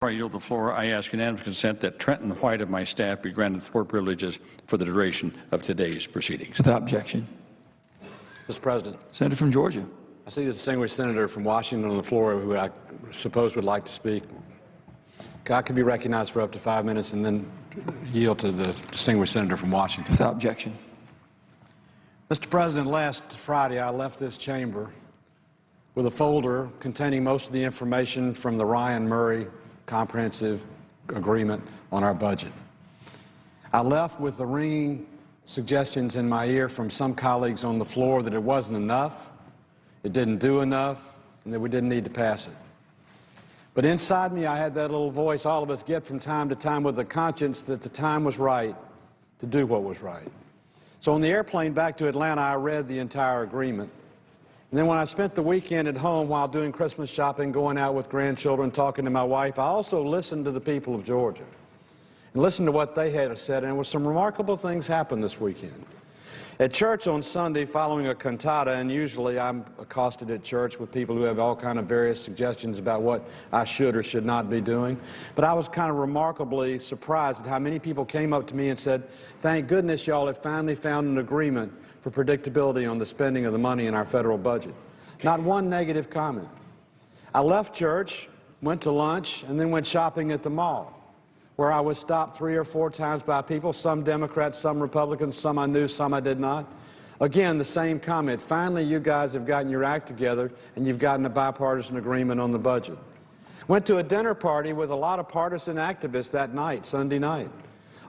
Before I yield the floor, I ask unanimous consent that Trenton White of my staff be granted floor privileges for the duration of today's proceedings. Without objection. Mr. President, Senator from Georgia. I see the distinguished senator from Washington on the floor who I suppose would like to speak. I could be recognized for up to 5 minutes and then yield to the distinguished senator from Washington. Without objection. Mr. President, last Friday I left this chamber with a folder containing most of the information from the Ryan Murray Comprehensive Agreement on our budget. I left with the ringing suggestions in my ear from some colleagues on the floor that it wasn't enough, it didn't do enough, and that we didn't need to pass it. But inside me I had that little voice all of us get from time to time with the conscience that the time was right to do what was right. So on the airplane back to Atlanta, I read the entire agreement. And then when I spent the weekend at home while doing Christmas shopping, going out with grandchildren, talking to my wife, I also listened to the people of Georgia and listened to what they had said. And some remarkable things happened this weekend. At church on Sunday, following a cantata, and usually I'm accosted at church with people who have all kind of various suggestions about what I should or should not be doing, but I was kind of remarkably surprised at how many people came up to me and said, "Thank goodness y'all have finally found an agreement for predictability on the spending of the money in our federal budget." Not one negative comment. I left church, went to lunch, and then went shopping at the mall, where I was stopped 3 or 4 times by people, some Democrats, some Republicans, some I knew, some I did not. Again, the same comment. Finally, you guys have gotten your act together and you've gotten a bipartisan agreement on the budget. Went to a dinner party with a lot of partisan activists that night, Sunday night.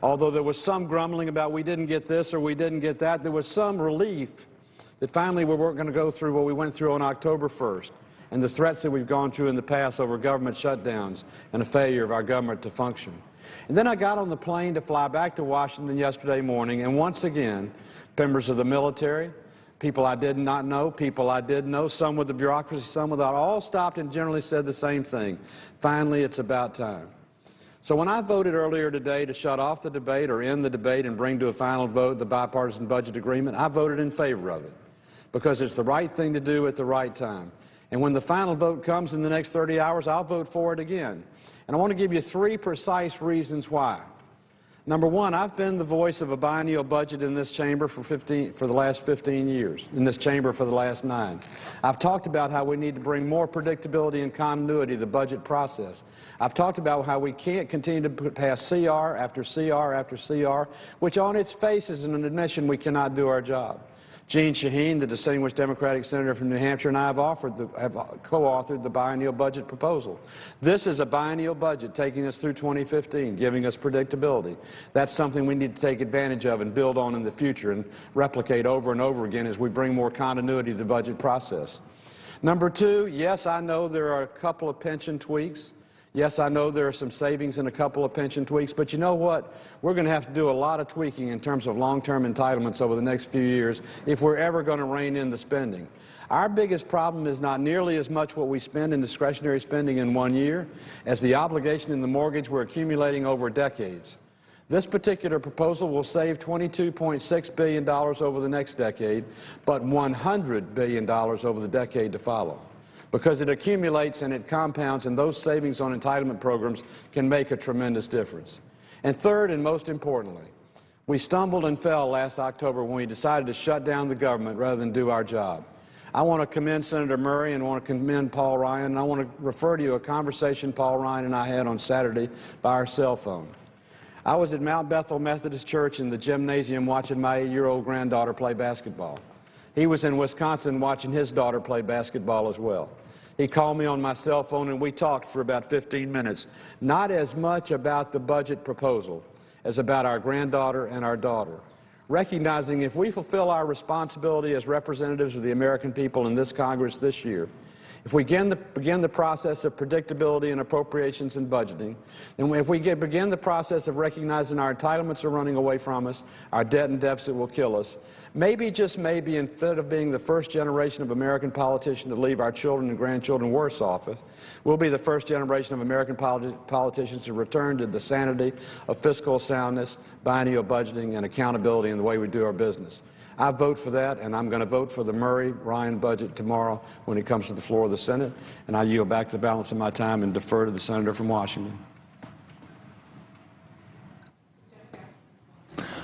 Although there was some grumbling about we didn't get this or we didn't get that, there was some relief that finally we weren't going to go through what we went through on October 1st and the threats that we've gone through in the past over government shutdowns and a failure of our government to function. And then I got on the plane to fly back to Washington yesterday morning, and once again, members of the military, people I did not know, people I did know, some with the bureaucracy, some without, all stopped and generally said the same thing. Finally, it's about time. So when I voted earlier today to shut off the debate or end the debate and bring to a final vote the bipartisan budget agreement, I voted in favor of it because it's the right thing to do at the right time. And when the final vote comes in the next 30 hours, I'll vote for it again. And I want to give you 3 precise reasons why. Number one, I've been the voice of a biennial budget in this chamber for the last 15 years, in this chamber for the last 9. I've talked about how we need to bring more predictability and continuity to the budget process. I've talked about how we can't continue to pass CR after CR after CR, which on its face is an admission we cannot do our job. Jeanne Shaheen, the distinguished Democratic senator from New Hampshire, and I have co-authored the biennial budget proposal. This is a biennial budget taking us through 2015, giving us predictability. That's something we need to take advantage of and build on in the future and replicate over and over again as we bring more continuity to the budget process. Number 2, yes, I know there are a couple of pension tweaks. Yes, I know there are some savings in a couple of pension tweaks, but you know what? We're going to have to do a lot of tweaking in terms of long-term entitlements over the next few years if we're ever going to rein in the spending. Our biggest problem is not nearly as much what we spend in discretionary spending in 1 year as the obligation in the mortgage we're accumulating over decades. This particular proposal will save $22.6 billion over the next decade, but $100 billion over the decade to follow, because it accumulates and it compounds, and those savings on entitlement programs can make a tremendous difference. And third, and most importantly, we stumbled and fell last October when we decided to shut down the government rather than do our job. I want to commend Senator Murray and I want to commend Paul Ryan, and I want to refer to you a conversation Paul Ryan and I had on Saturday by our cell phone. I was at Mount Bethel Methodist Church in the gymnasium watching my 8-year-old granddaughter play basketball. He was in Wisconsin watching his daughter play basketball as well. He called me on my cell phone and we talked for about 15 minutes, not as much about the budget proposal as about our granddaughter and our daughter, recognizing if we fulfill our responsibility as representatives of the American people in this Congress this year, if we begin the process of predictability in appropriations and budgeting, and if we begin the process of recognizing our entitlements are running away from us, our debt and deficit will kill us, maybe, just maybe, instead of being the first generation of American politicians to leave our children and grandchildren worse off, we'll be the first generation of American politicians to return to the sanity of fiscal soundness, biennial budgeting, and accountability in the way we do our business. I vote for that, and I'm going to vote for the Murray-Ryan budget tomorrow when it comes to the floor of the Senate, and I yield back the balance of my time and defer to the senator from Washington.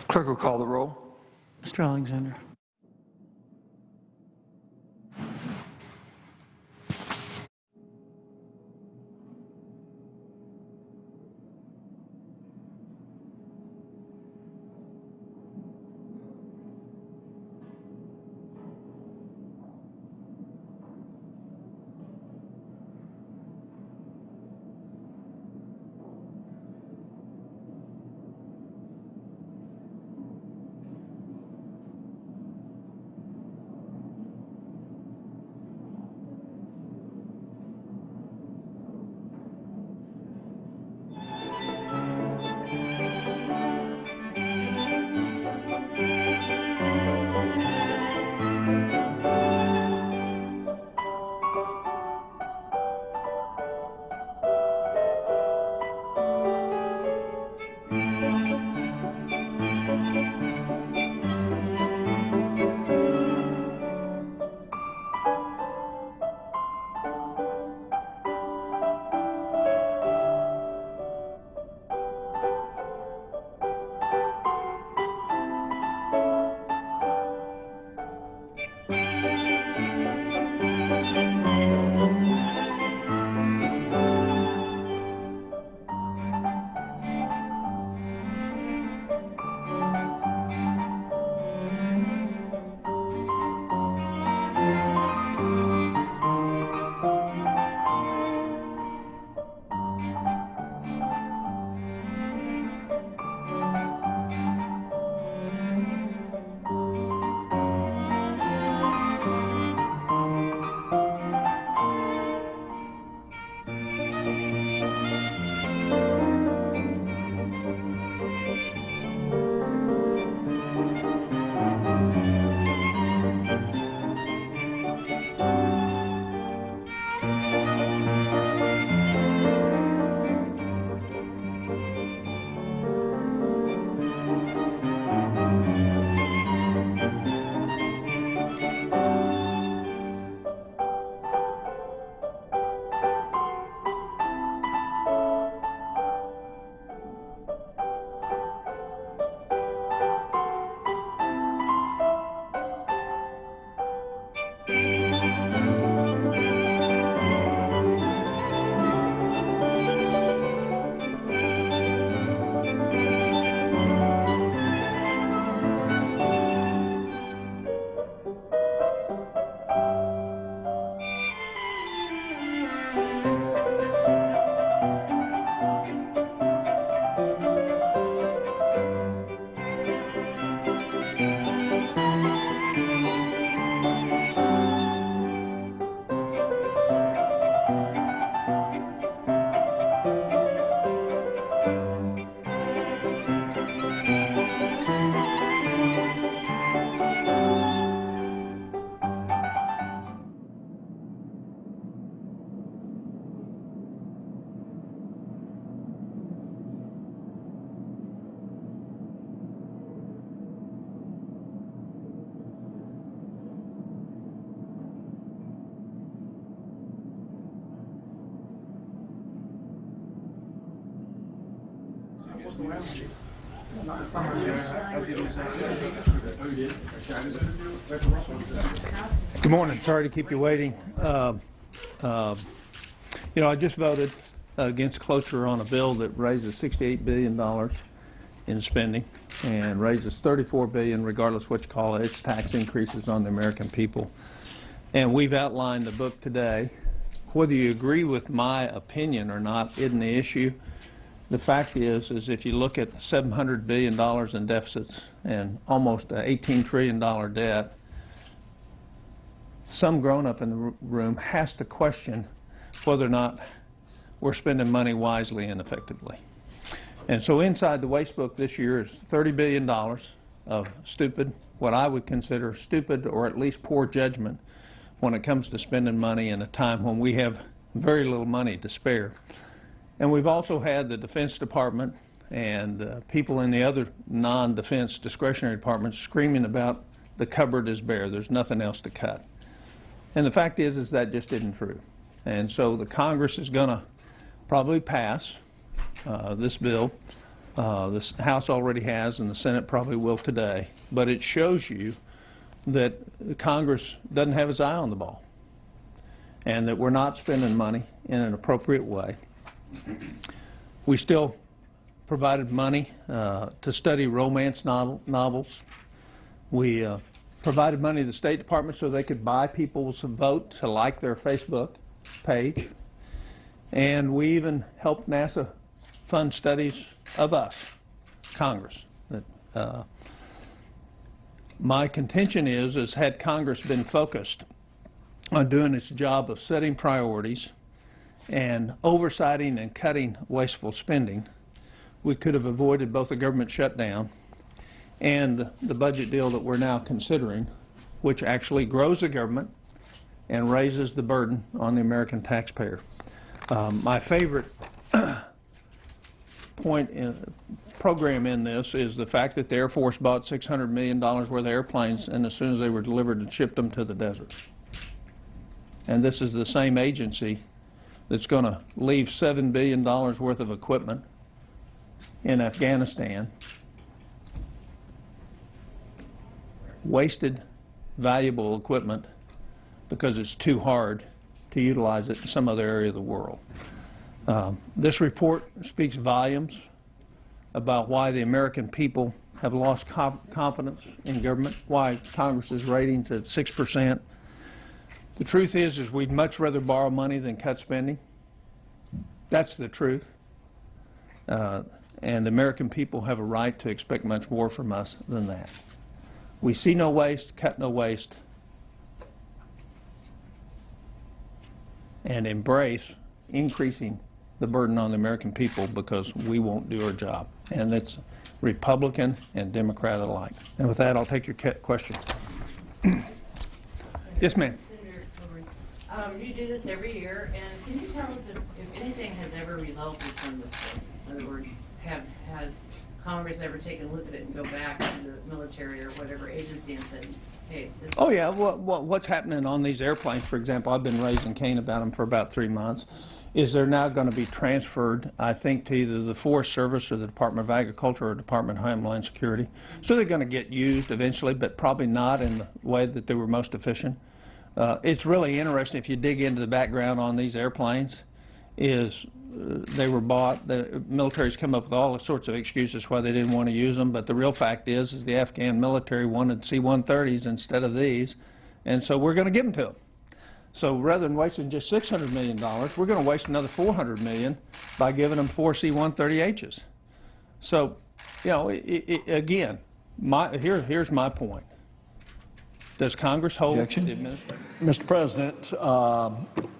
Clerk will call the roll. Mr. Alexander. Good morning. Sorry to keep you waiting. I just voted against cloture on a bill that raises $68 billion in spending and raises $34 billion, regardless what you call it. It's tax increases on the American people. And we've outlined the book today. Whether you agree with my opinion or not isn't the issue. The fact is if you look at $700 billion in deficits and almost an $18 trillion debt, some grown-up in the room has to question whether or not we're spending money wisely and effectively. And so inside the waste book this year is $30 billion of stupid, what I would consider stupid or at least poor judgment when it comes to spending money in a time when we have very little money to spare. And we've also had the Defense Department and people in the other non-defense discretionary departments screaming about the cupboard is bare. There's nothing else to cut. And the fact is that just isn't true. And so the Congress is going to probably pass this bill. The House already has, and the Senate probably will today. But it shows you that Congress doesn't have its eye on the ball, and that we're not spending money in an appropriate way. We still provided money to study romance novels. We provided money to the State Department so they could buy people's vote to like their Facebook page. And we even helped NASA fund studies of us, Congress. My contention is had Congress been focused on doing its job of setting priorities and oversighting and cutting wasteful spending, we could have avoided both the government shutdown and the budget deal that we're now considering, which actually grows the government and raises the burden on the American taxpayer. My favorite program in this is the fact that the Air Force bought $600 million worth of airplanes, and as soon as they were delivered and shipped them to the desert. And this is the same agency that's going to leave $7 billion worth of equipment in Afghanistan, wasted valuable equipment because it's too hard to utilize it in some other area of the world. This report speaks volumes about why the American people have lost confidence in government, why Congress's ratings at 6%. The truth is we'd much rather borrow money than cut spending. That's the truth. And the American people have a right to expect much more from us than that. We see no waste, cut no waste, and embrace increasing the burden on the American people because we won't do our job. And it's Republican and Democrat alike. And with that, I'll take your questions. Yes, ma'am. You do this every year, and can you tell us if anything has ever resulted from this? In other words, has Congress ever taken a look at it and go back to the military or whatever agency and said, hey, this oh, yeah. What's happening on these airplanes, for example, I've been raising Cain about them for about 3 months, is they're now going to be transferred, I think, to either the Forest Service or the Department of Agriculture or Department of Homeland Security. So they're going to get used eventually, but probably not in the way that they were most efficient. It's really interesting if you dig into the background on these airplanes is they were bought, the military's come up with all sorts of excuses why they didn't want to use them, but the real fact is the Afghan military wanted C-130s instead of these, and so we're going to give them to them. So rather than wasting just $600 million, we're going to waste another $400 million by giving them 4 C-130Hs. So, you know, again, here's my point. Does Congress hold the administration? Mr. President,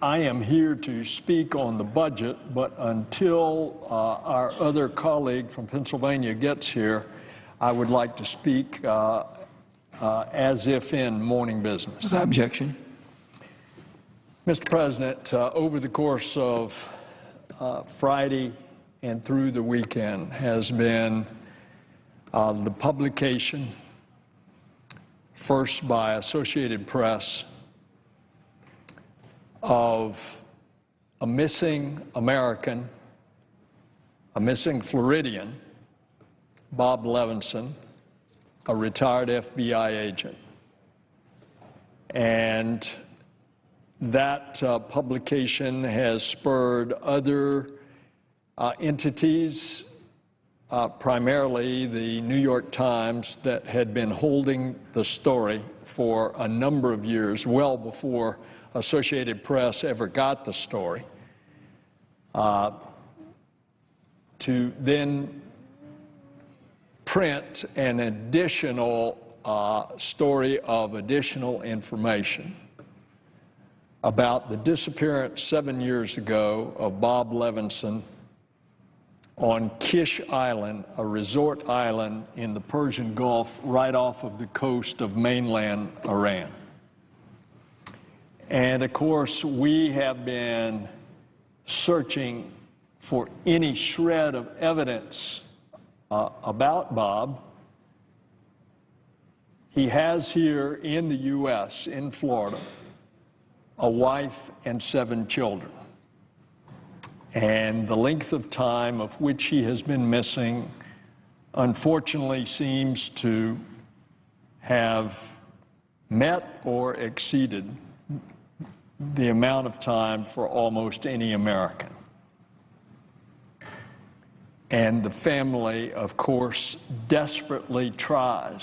I am here to speak on the budget, but until our other colleague from Pennsylvania gets here, I would like to speak as if in morning business. Without objection. Mr. President, over the course of Friday and through the weekend has been the publication, first by Associated Press, of a missing American, a missing Floridian, Bob Levinson, a retired FBI agent. And that publication has spurred other entities, primarily the New York Times, that had been holding the story for a number of years, well before Associated Press ever got the story, to then print an additional story of additional information about the disappearance 7 years ago of Bob Levinson on Kish Island, a resort island in the Persian Gulf right off of the coast of mainland Iran. And of course, we have been searching for any shred of evidence about Bob He has here in the U.S., in Florida, a wife and 7 children. And the length of time of which he has been missing, unfortunately, seems to have met or exceeded the amount of time for almost any American. And the family, of course, desperately tries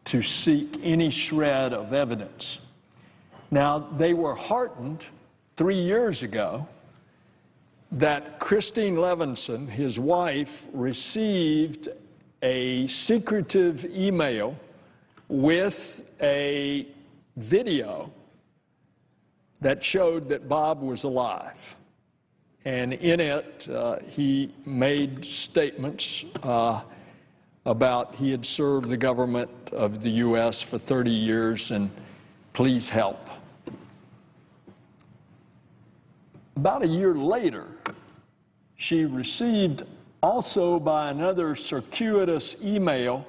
to seek any shred of evidence. Now, they were heartened 3 years ago that Christine Levinson, his wife, received a secretive email with a video that showed that Bob was alive. And in it, he made statements about he had served the government of the U.S. for 30 years and please help. About a year later, she received also by another circuitous email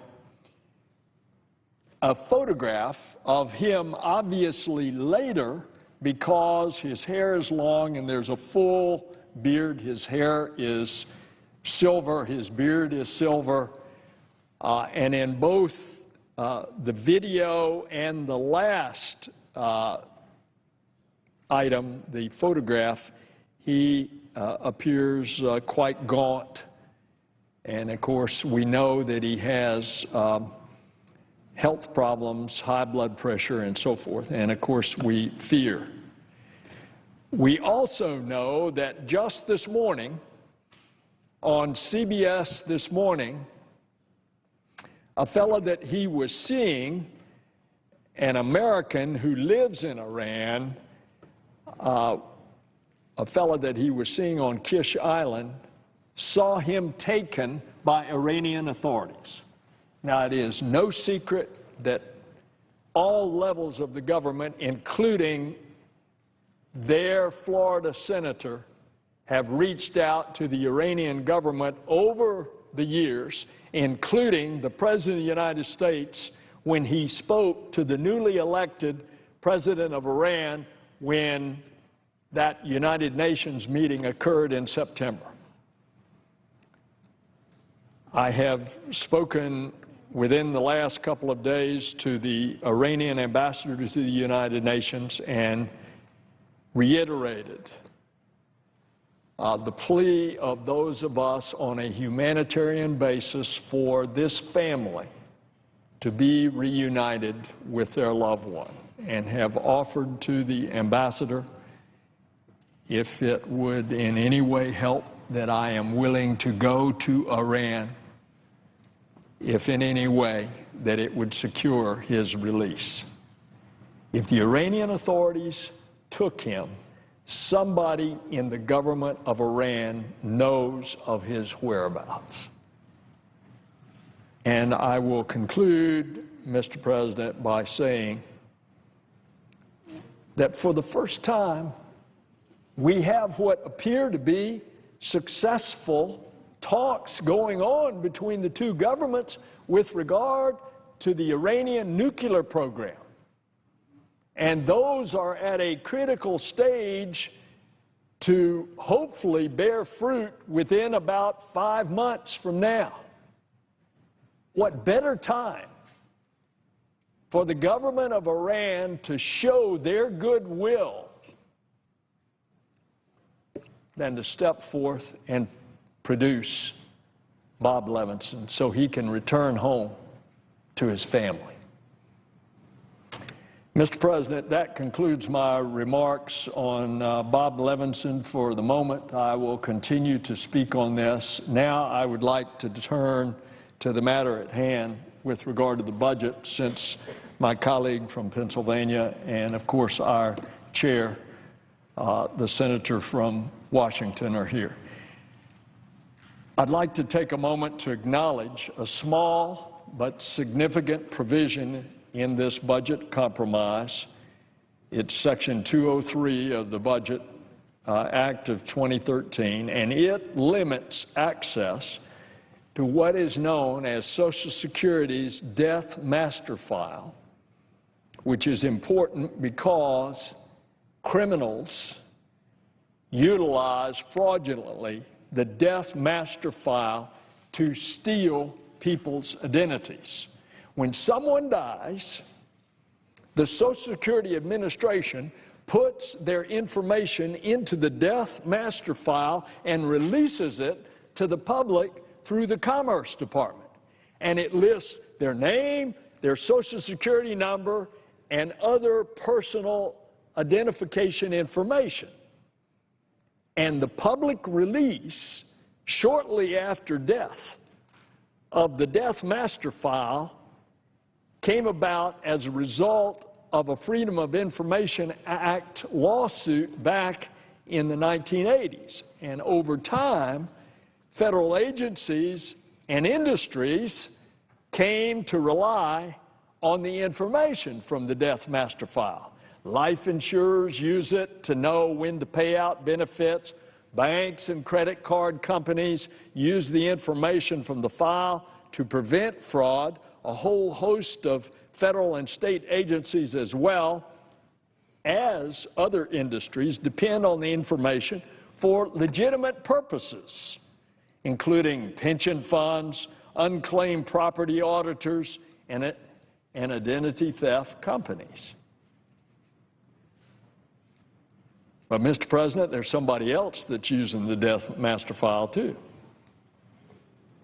a photograph of him obviously later, because his hair is long and there's a full beard. His hair is silver, his beard is silver, and in both the video and the last item, the photograph, he appears quite gaunt. And of course, we know that he has health problems, high blood pressure, and so forth. And of course, we fear. We also know that just this morning, on CBS this morning, a fellow that he was seeing, an American who lives in Iran, a fellow that he was seeing on Kish Island, saw him taken by Iranian authorities. Now, it is no secret that all levels of the government, including their Florida senator, have reached out to the Iranian government over the years, including the President of the United States when he spoke to the newly elected President of Iran when that United Nations meeting occurred in September. I have spoken within the last couple of days to the Iranian ambassador to the United Nations and reiterated the plea of those of us on a humanitarian basis for this family to be reunited with their loved one, and have offered to the ambassador, if it would in any way help, that I am willing to go to Iran, if in any way that it would secure his release. If the Iranian authorities took him, somebody in the government of Iran knows of his whereabouts. And I will conclude, Mr. President, by saying that for the first time, we have what appear to be successful talks going on between the two governments with regard to the Iranian nuclear program. And those are at a critical stage to hopefully bear fruit within about 5 months from now. What better time for the government of Iran to show their goodwill than to step forth and produce Bob Levinson so he can return home to his family. Mr. President, that concludes my remarks on Bob Levinson for the moment. I will continue to speak on this. Now I would like to turn to the matter at hand with regard to the budget, since my colleague from Pennsylvania and, of course, our chair, the senator from Washington, are here. I'd like to take a moment to acknowledge a small but significant provision in this budget compromise. It's Section 203 of the Budget Act of 2013, and it limits access to what is known as Social Security's Death Master File, which is important because criminals utilize fraudulently the Death Master File to steal people's identities. When someone dies, the Social Security Administration puts their information into the Death Master File and releases it to the public through the Commerce Department. And it lists their name, their Social Security number, and other personal identification information. And the public release shortly after death of the Death Master File came about as a result of a Freedom of Information Act lawsuit back in the 1980s. And over time, federal agencies and industries came to rely on the information from the Death Master File. Life insurers use it to know when to pay out benefits. Banks and credit card companies use the information from the file to prevent fraud. A whole host of federal and state agencies, as well as other industries, depend on the information for legitimate purposes, including pension funds, unclaimed property auditors, and identity theft companies. But, Mr. President, there's somebody else that's using the Death Master File, too.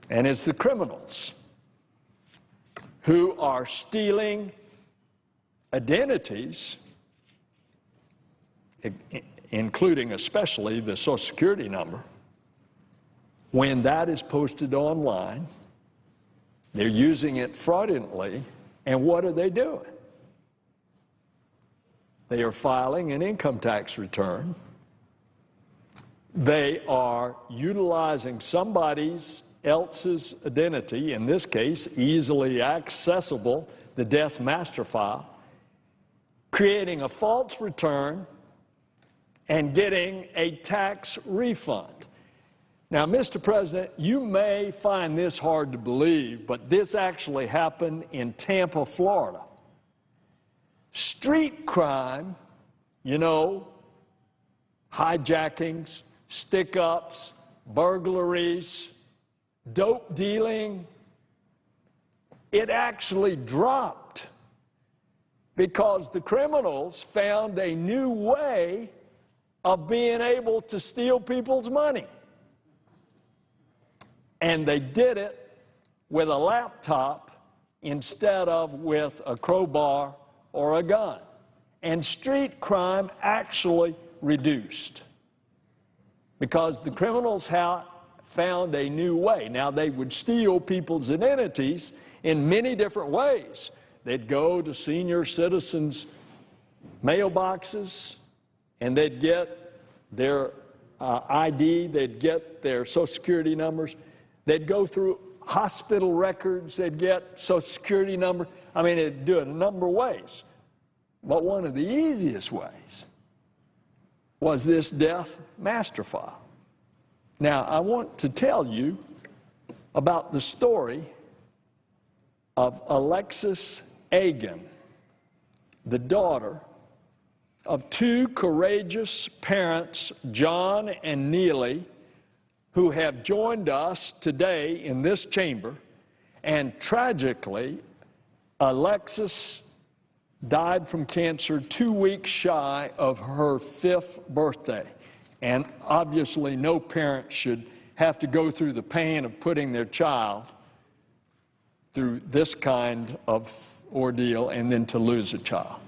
And it's the criminals who are stealing identities, including especially the Social Security number. When that is posted online, they're using it fraudulently, and what are they doing? They are filing an income tax return. They are utilizing somebody else's identity, in this case, easily accessible, the Death Master File, creating a false return and getting a tax refund. Now, Mr. President, you may find this hard to believe, but this actually happened in Tampa, Florida. Street crime, you know, hijackings, stick-ups, burglaries, dope dealing, it actually dropped because the criminals found a new way of being able to steal people's money. And they did it with a laptop instead of with a crowbar or a gun. And street crime actually reduced because the criminals found a new way. Now, they would steal people's identities in many different ways. They'd go to senior citizens' mailboxes and they'd get their ID, they'd get their Social Security numbers. They'd go through hospital records, they'd get Social Security number. I mean, they'd do it a number of ways. But one of the easiest ways was this Death Master File. Now, I want to tell you about the story of Alexis Agan, the daughter of two courageous parents, John and Neely, who have joined us today in this chamber. And tragically, Alexis died from cancer 2 weeks shy of her 5th birthday. And obviously no parent should have to go through the pain of putting their child through this kind of ordeal and then to lose a child.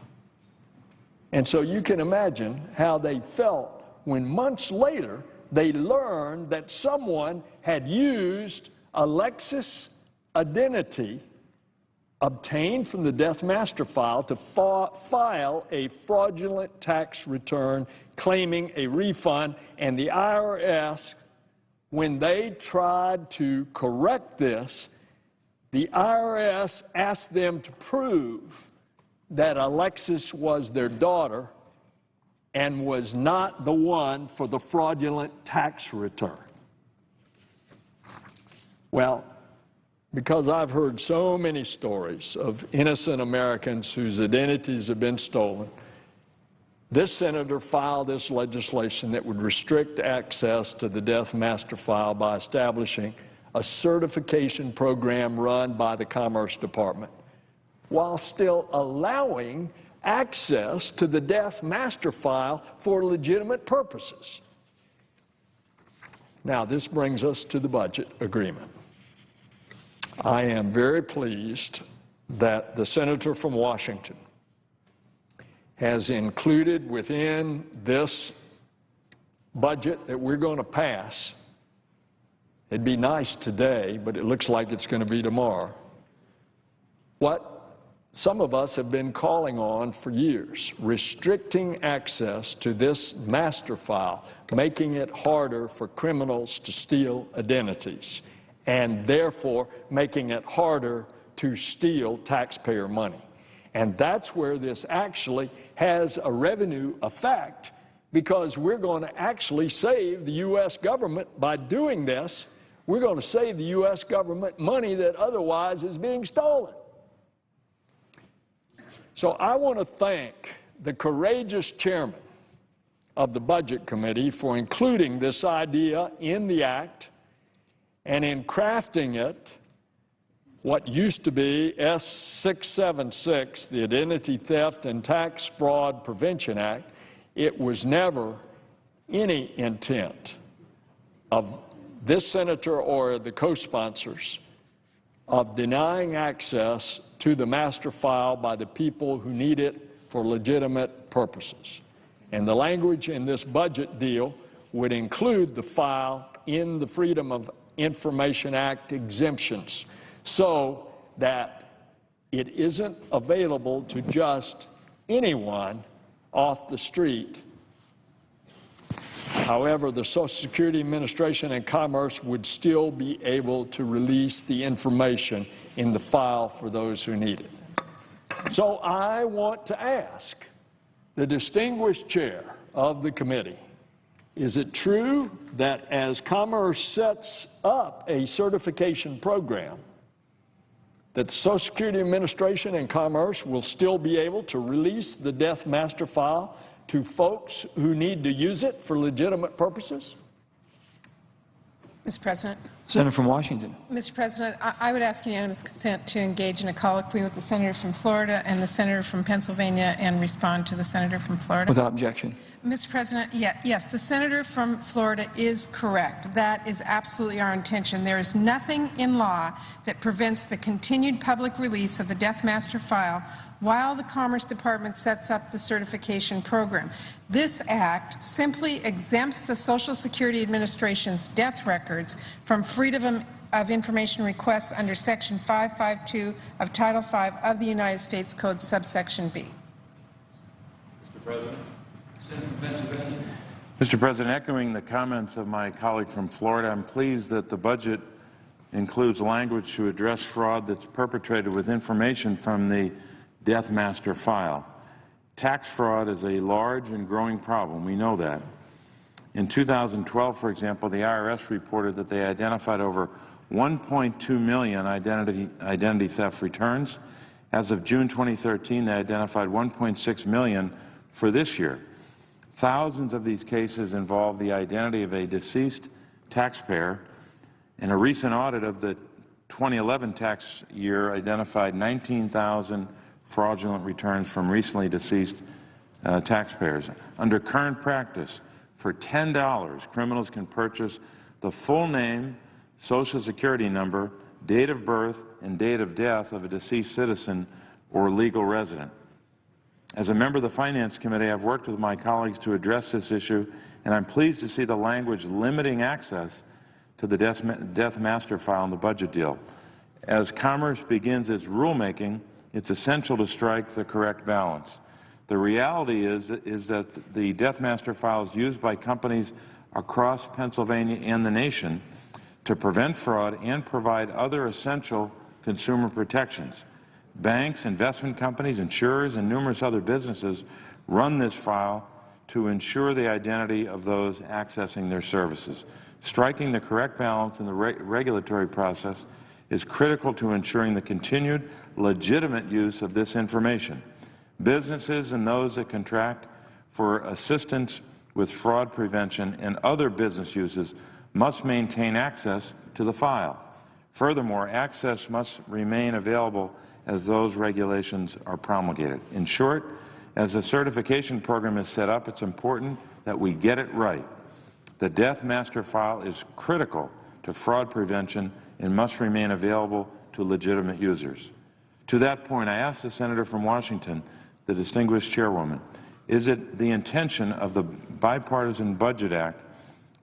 And so you can imagine how they felt when months later they learned that someone had used Alexis' identity obtained from the Death Master File to file a fraudulent tax return claiming a refund, and the IRS, when they tried to correct this, the IRS asked them to prove that Alexis was their daughter and was not the one for the fraudulent tax return. Well, because I've heard so many stories of innocent Americans whose identities have been stolen, this senator filed this legislation that would restrict access to the death master file by establishing a certification program run by the Commerce Department, while still allowing access to the death master file for legitimate purposes. Now, this brings us to the budget agreement. I am very pleased that the senator from Washington has included within this budget that we're going to pass, it'd be nice today, but it looks like it's going to be tomorrow, what some of us have been calling on for years, restricting access to this master file, making it harder for criminals to steal identities, and therefore making it harder to steal taxpayer money. And that's where this actually has a revenue effect, because we're going to actually save the U.S. government by doing this. We're going to save the U.S. government money that otherwise is being stolen. So I want to thank the courageous chairman of the Budget Committee for including this idea in the act and in crafting it, what used to be S-676, the Identity Theft and Tax Fraud Prevention Act. It was never any intent of this senator or the co-sponsors of denying access to the master file by the people who need it for legitimate purposes. And the language in this budget deal would include the file in the Freedom of Information Act exemptions, so that it isn't available to just anyone off the street. However, the Social Security Administration and Commerce would still be able to release the information in the file for those who need it. So I want to ask the distinguished chair of the committee, is it true that as Commerce sets up a certification program, that the Social Security Administration and Commerce will still be able to release the death master file to folks who need to use it for legitimate purposes? Mr. President. Senator from Washington. Mr. President, I would ask unanimous consent to engage in a colloquy with the senator from Florida and the senator from Pennsylvania and respond to the senator from Florida. Without objection. Mr. President, yes, the senator from Florida is correct. That is absolutely our intention. There is nothing in law that prevents the continued public release of the death master file while the Commerce Department sets up the certification program. This act simply exempts the Social Security Administration's death records from Freedom of Information requests under Section 552 of Title V of the United States Code, subsection B. Mr. President. Mr. President, echoing the comments of my colleague from Florida, I'm pleased that the budget includes language to address fraud that's perpetrated with information from the death master file. Tax fraud is a large and growing problem. We know that. In 2012, for example, the IRS reported that they identified over 1.2 million identity theft returns. As of June 2013, they identified 1.6 million for this year. Thousands of these cases involve the identity of a deceased taxpayer, and a recent audit of the 2011 tax year identified 19,000 fraudulent returns from recently deceased taxpayers. Under current practice, for $10, criminals can purchase the full name, Social Security number, date of birth, and date of death of a deceased citizen or legal resident. As a member of the Finance Committee, I've worked with my colleagues to address this issue, and I'm pleased to see the language limiting access to the death master file in the budget deal. As Commerce begins its rulemaking, it's essential to strike the correct balance. The reality is that the death master file is used by companies across Pennsylvania and the nation to prevent fraud and provide other essential consumer protections. Banks, investment companies, insurers, and numerous other businesses run this file to ensure the identity of those accessing their services. Striking the correct balance in the regulatory process is critical to ensuring the continued legitimate use of this information. Businesses and those that contract for assistance with fraud prevention and other business uses must maintain access to the file. Furthermore, access must remain available as those regulations are promulgated. In short, as the certification program is set up, it's important that we get it right. The Death Master File is critical to fraud prevention and must remain available to legitimate users. To that point, I asked the senator from Washington, the distinguished chairwoman, is it the intention of the Bipartisan Budget Act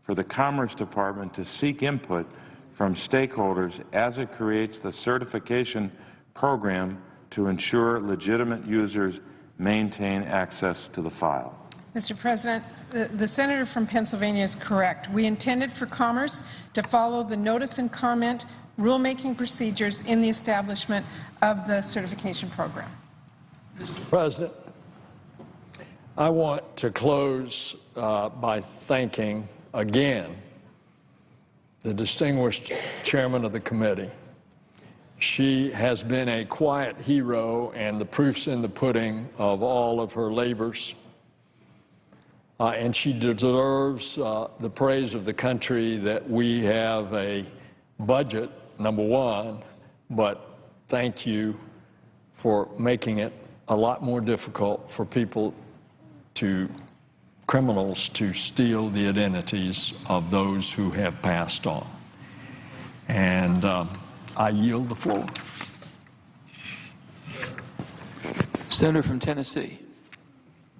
for the Commerce Department to seek input from stakeholders as it creates the certification program to ensure legitimate users maintain access to the file? Mr. President, the senator from Pennsylvania is correct. We intended for Commerce to follow the notice and comment rulemaking procedures in the establishment of the certification program. Mr. President, I want to close by thanking again the distinguished chairman of the committee. She has been a quiet hero, and the proof's in the pudding of all of her labors. And she deserves the praise of the country that we have a budget, number one, but thank you for making it a lot more difficult for criminals to steal the identities of those who have passed on. And I yield the floor. Senator from Tennessee.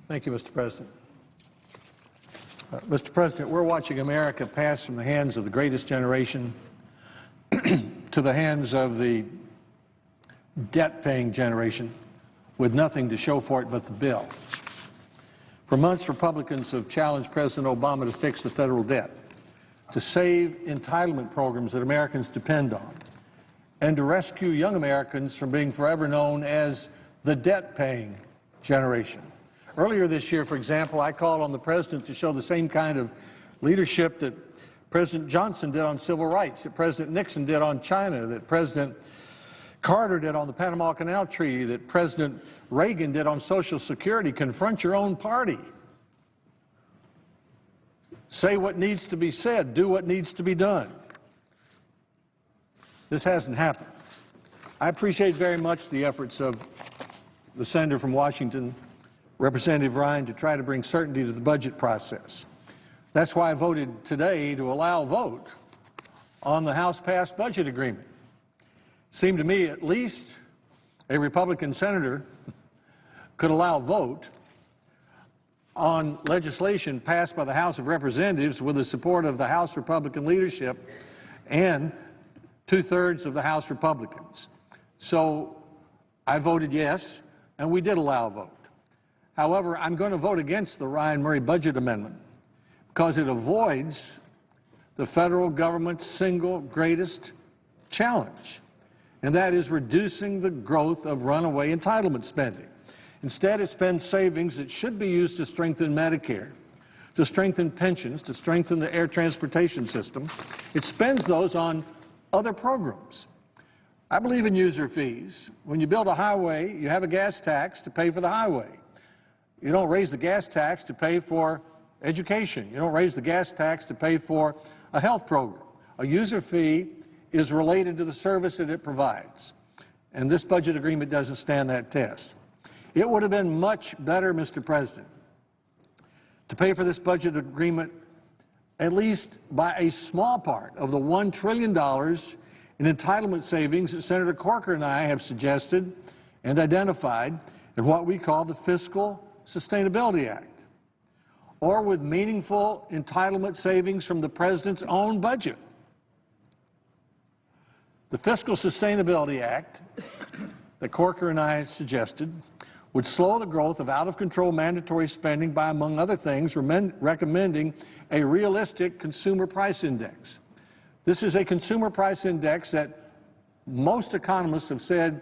Thank you, Mr. President. Mr. President, we're watching America pass from the hands of the greatest generation to the hands of the debt-paying generation with nothing to show for it but the bill. For months, Republicans have challenged President Obama to fix the federal debt, to save entitlement programs that Americans depend on, and to rescue young Americans from being forever known as the debt-paying generation. Earlier this year, for example, I called on the President to show the same kind of leadership that President Johnson did on civil rights, that President Nixon did on China, that President Carter did on the Panama Canal Treaty, that President Reagan did on Social Security. Confront your own party. Say what needs to be said. Do what needs to be done. This hasn't happened. I appreciate very much the efforts of the senator from Washington, Representative Ryan, to try to bring certainty to the budget process. That's why I voted today to allow a vote on the House-passed budget agreement. It seemed to me at least a Republican senator could allow a vote on legislation passed by the House of Representatives with the support of the House Republican leadership and two-thirds of the House Republicans. So I voted yes, and we did allow a vote. However, I'm going to vote against the Ryan Murray budget amendment because it avoids the federal government's single greatest challenge, and that is reducing the growth of runaway entitlement spending. Instead, it spends savings that should be used to strengthen Medicare, to strengthen pensions, to strengthen the air transportation system. It spends those on other programs. I believe in user fees. When you build a highway, you have a gas tax to pay for the highway. You don't raise the gas tax to pay for education. You don't raise the gas tax to pay for a health program. A user fee is related to the service that it provides. And this budget agreement doesn't stand that test. It would have been much better, Mr. President, to pay for this budget agreement at least by a small part of the $1 trillion in entitlement savings that Senator Corker and I have suggested and identified in what we call the Fiscal Sustainability Act, or with meaningful entitlement savings from the President's own budget. The Fiscal Sustainability Act that Corker and I suggested would slow the growth of out-of-control mandatory spending by, among other things, recommending a realistic consumer price index. This is a consumer price index that most economists have said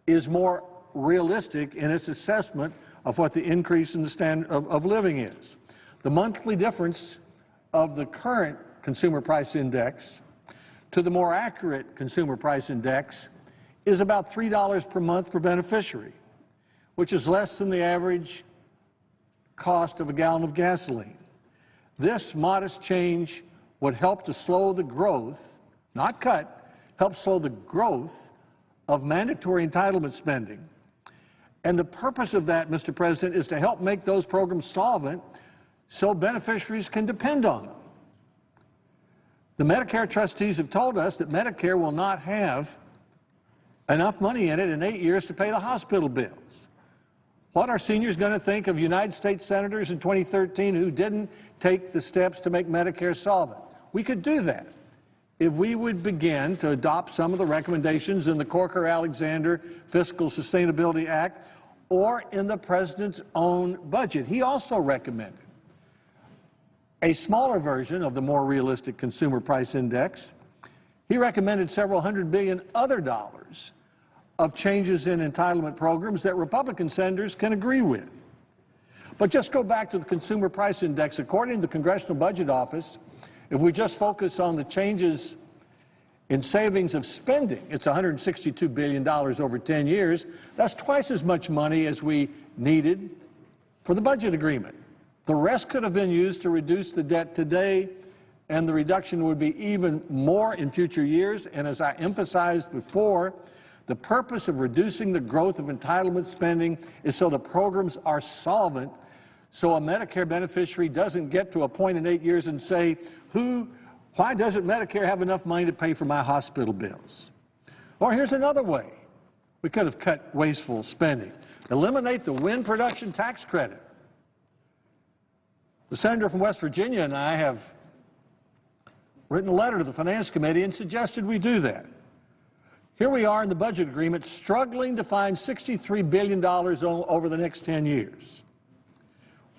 is more realistic in its assessment of what the increase in the standard of living is. The monthly difference of the current consumer price index to the more accurate consumer price index is about $3 per month per beneficiary, which is less than the average cost of a gallon of gasoline. This modest change would help to slow the growth, not cut, help slow the growth of mandatory entitlement spending. And the purpose of that, Mr. President, is to help make those programs solvent so beneficiaries can depend on them. The Medicare trustees have told us that Medicare will not have enough money in it in 8 years to pay the hospital bills. What are seniors going to think of United States senators in 2013 who didn't take the steps to make Medicare solvent? We could do that if we would begin to adopt some of the recommendations in the Corker-Alexander Fiscal Sustainability Act or in the President's own budget. He also recommended a smaller version of the more realistic consumer price index. He recommended several $100 billion other dollars of changes in entitlement programs that Republican senators can agree with. But just go back to the consumer price index. According to the Congressional Budget Office, if we just focus on the changes in savings of spending, it's $162 billion over 10 years. That's twice as much money as we needed for the budget agreement. The rest could have been used to reduce the debt today, and the reduction would be even more in future years. And as I emphasized before, the purpose of reducing the growth of entitlement spending is so the programs are solvent, so a Medicare beneficiary doesn't get to a point in 8 years and say, why doesn't Medicare have enough money to pay for my hospital bills? Or here's another way. We could have cut wasteful spending. Eliminate the wind production tax credit. The senator from West Virginia and I have written a letter to the Finance Committee and suggested we do that. Here we are in the budget agreement struggling to find $63 billion over the next 10 years.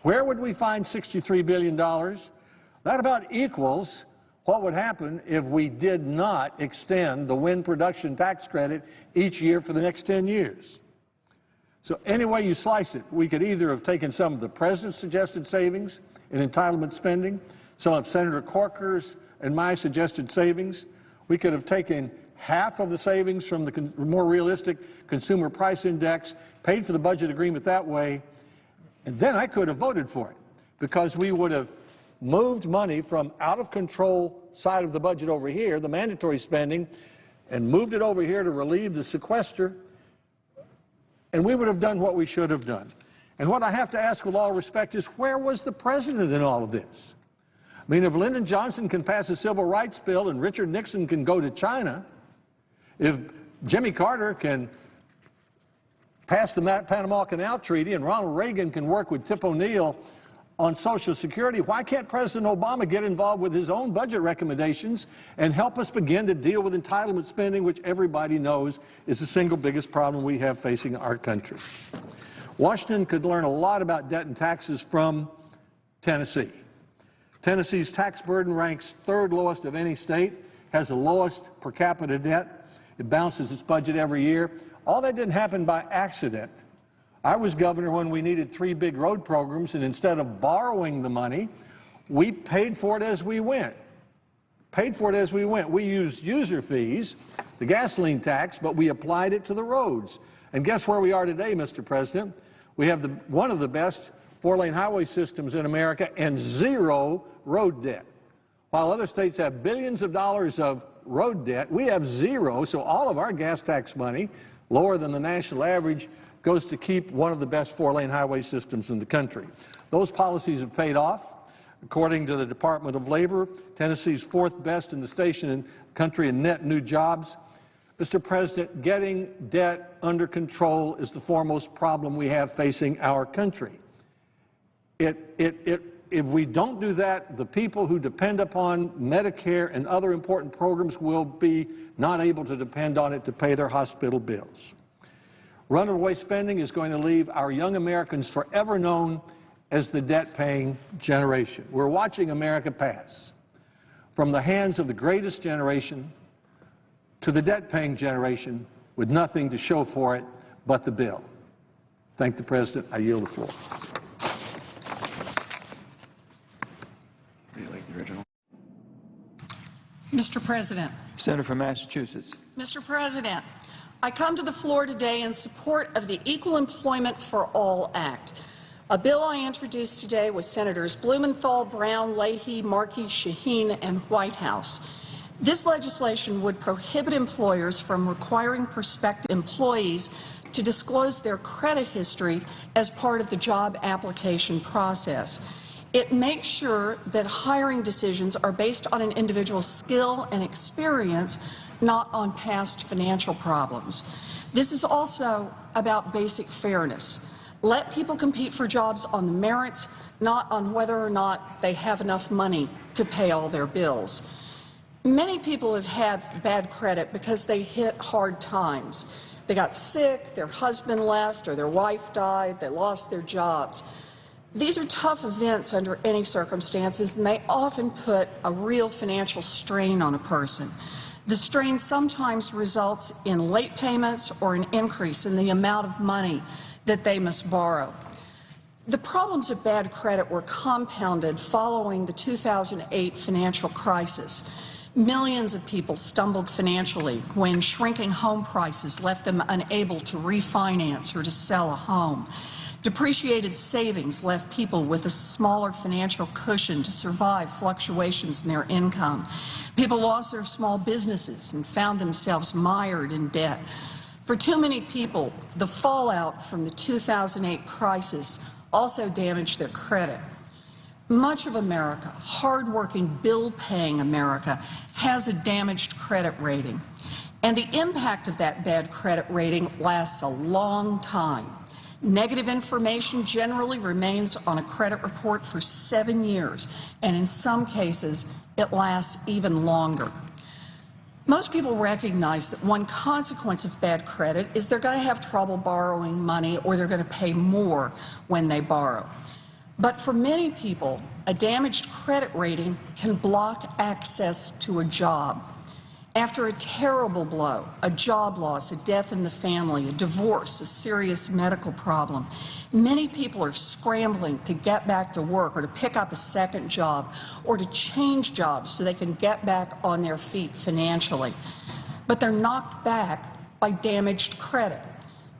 Where would we find $63 billion? That about equals what would happen if we did not extend the wind production tax credit each year for the next 10 years. So any way you slice it, we could either have taken some of the President's suggested savings in entitlement spending, some of Senator Corker's and my suggested savings. We could have taken half of the savings from the more realistic consumer price index, paid for the budget agreement that way, and then I could have voted for it, because we would have moved money from out-of-control side of the budget over here, the mandatory spending, and moved it over here to relieve the sequester, and we would have done what we should have done. And what I have to ask with all respect is, where was the President in all of this? I mean, if Lyndon Johnson can pass a civil rights bill and Richard Nixon can go to China, if Jimmy Carter can pass the Panama Canal Treaty and Ronald Reagan can work with Tip O'Neill on Social Security, why can't President Obama get involved with his own budget recommendations and help us begin to deal with entitlement spending, which everybody knows is the single biggest problem we have facing our country? Washington could learn a lot about debt and taxes from Tennessee. Tennessee's tax burden ranks third lowest of any state, has the lowest per capita debt. It balances its budget every year. All that didn't happen by accident. I was governor when we needed 3 big road programs, and instead of borrowing the money, we paid for it as we went. We used user fees, the gasoline tax, but we applied it to the roads. And guess where we are today, Mr. President? We have one of the best 4-lane highway systems in America and 0 road debt. While other states have billions of dollars of road debt, we have 0, so all of our gas tax money, lower than the national average, goes to keep one of the best 4-lane highway systems in the country. Those policies have paid off. According to the Department of Labor, Tennessee's 4th best in the country in net new jobs. Mr. President, getting debt under control is the foremost problem we have facing our country. If we don't do that, the people who depend upon Medicare and other important programs will be not able to depend on it to pay their hospital bills. Runaway spending is going to leave our young Americans forever known as the debt-paying generation. We're watching America pass from the hands of the greatest generation to the debt-paying generation with nothing to show for it but the bill. Thank the President. I yield the floor. Mr. President. Senator from Massachusetts. Mr. President, I come to the floor today in support of the Equal Employment for All Act, a bill I introduced today with Senators Blumenthal, Brown, Leahy, Markey, Shaheen, and Whitehouse. This legislation would prohibit employers from requiring prospective employees to disclose their credit history as part of the job application process. It makes sure that hiring decisions are based on an individual's skill and experience, not on past financial problems. This is also about basic fairness. Let people compete for jobs on the merits, not on whether or not they have enough money to pay all their bills. Many people have had bad credit because they hit hard times. They got sick, their husband left, or their wife died, they lost their jobs. These are tough events under any circumstances, and they often put a real financial strain on a person. The strain sometimes results in late payments or an increase in the amount of money that they must borrow. The problems of bad credit were compounded following the 2008 financial crisis. Millions of people stumbled financially when shrinking home prices left them unable to refinance or to sell a home. Depreciated savings left people with a smaller financial cushion to survive fluctuations in their income. People lost their small businesses and found themselves mired in debt. For too many people, the fallout from the 2008 crisis also damaged their credit. Much of America, hardworking, bill-paying America, has a damaged credit rating. And the impact of that bad credit rating lasts a long time. Negative information generally remains on a credit report for 7 years, and in some cases, it lasts even longer. Most people recognize that one consequence of bad credit is they're going to have trouble borrowing money or they're going to pay more when they borrow. But for many people, a damaged credit rating can block access to a job. After a terrible blow, a job loss, a death in the family, a divorce, a serious medical problem, many people are scrambling to get back to work or to pick up a second job or to change jobs so they can get back on their feet financially. But they're knocked back by damaged credit.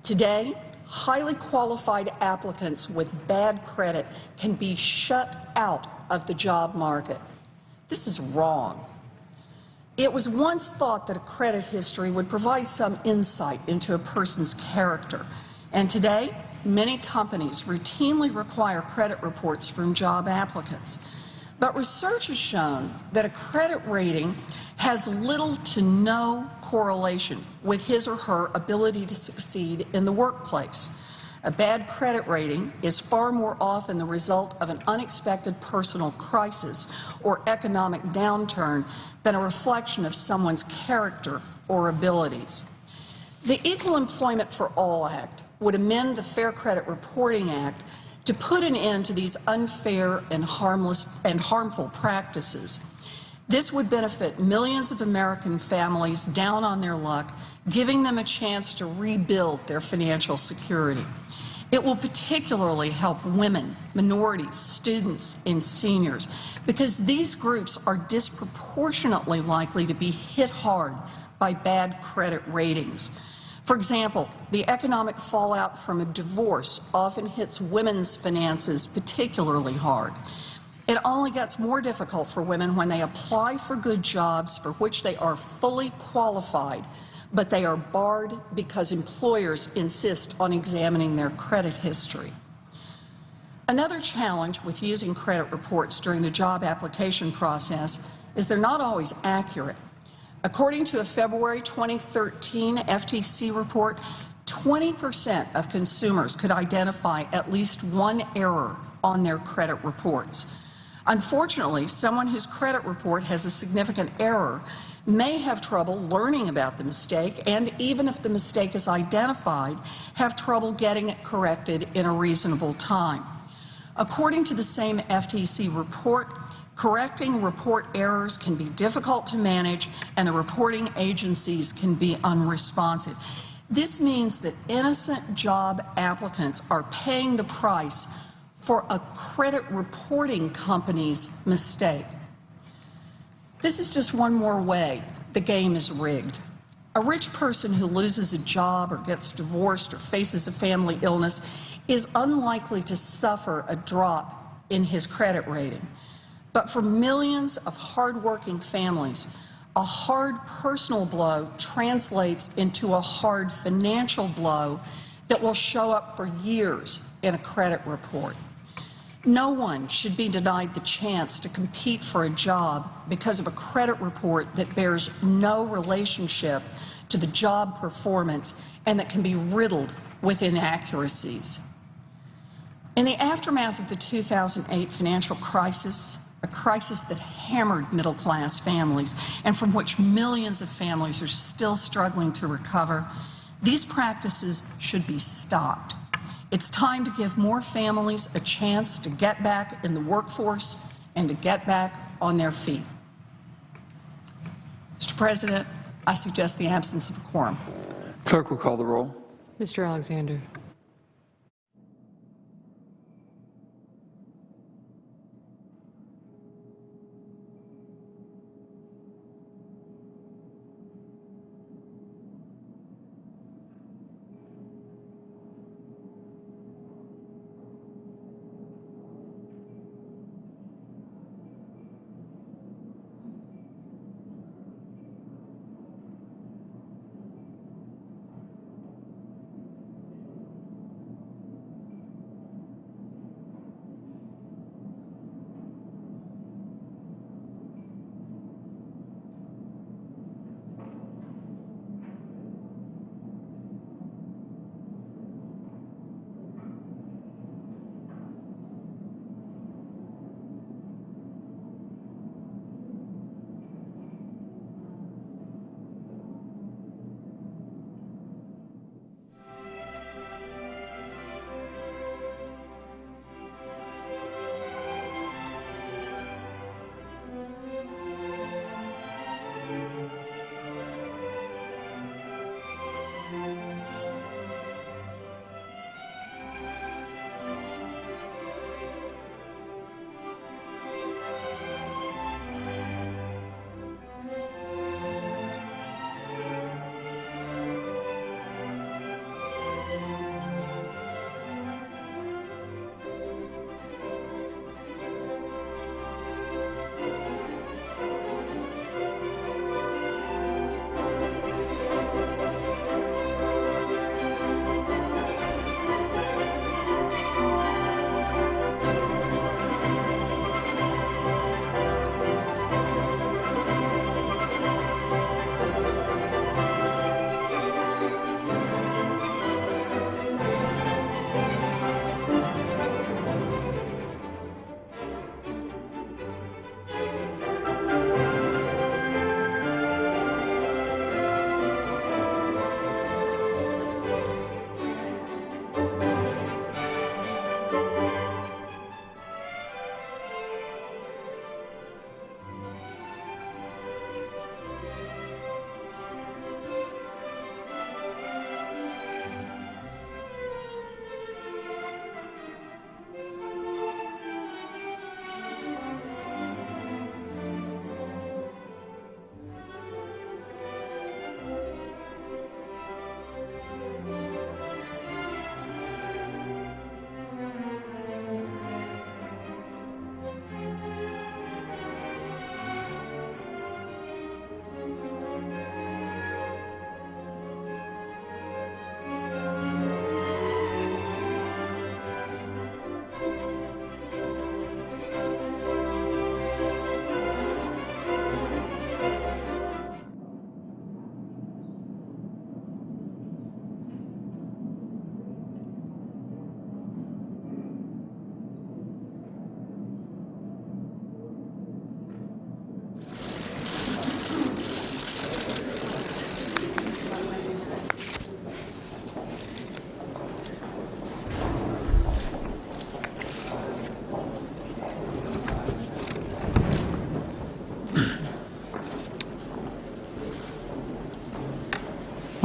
Today, highly qualified applicants with bad credit can be shut out of the job market. This is wrong. It was once thought that a credit history would provide some insight into a person's character. And today, many companies routinely require credit reports from job applicants. But research has shown that a credit rating has little to no correlation with his or her ability to succeed in the workplace. A bad credit rating is far more often the result of an unexpected personal crisis or economic downturn than a reflection of someone's character or abilities. The Equal Employment for All Act would amend the Fair Credit Reporting Act to put an end to these unfair and harmful practices. This would benefit millions of American families down on their luck, giving them a chance to rebuild their financial security. It will particularly help women, minorities, students, and seniors, because these groups are disproportionately likely to be hit hard by bad credit ratings. For example, the economic fallout from a divorce often hits women's finances particularly hard. It only gets more difficult for women when they apply for good jobs for which they are fully qualified, but they are barred because employers insist on examining their credit history. Another challenge with using credit reports during the job application process is they're not always accurate. According to a February 2013 FTC report, 20% of consumers could identify at least one error on their credit reports. Unfortunately, someone whose credit report has a significant error may have trouble learning about the mistake, and even if the mistake is identified, have trouble getting it corrected in a reasonable time. According to the same FTC report, correcting report errors can be difficult to manage, and the reporting agencies can be unresponsive. This means that innocent job applicants are paying the price for a credit reporting company's mistake. This is just one more way the game is rigged. A rich person who loses a job or gets divorced or faces a family illness is unlikely to suffer a drop in his credit rating. But for millions of hardworking families, a hard personal blow translates into a hard financial blow that will show up for years in a credit report. No one should be denied the chance to compete for a job because of a credit report that bears no relationship to the job performance and that can be riddled with inaccuracies. In the aftermath of the 2008 financial crisis, a crisis that hammered middle-class families and from which millions of families are still struggling to recover, these practices should be stopped. It's time to give more families a chance to get back in the workforce and to get back on their feet. Mr. President, I suggest the absence of a quorum. Clerk will call the roll. Mr. Alexander.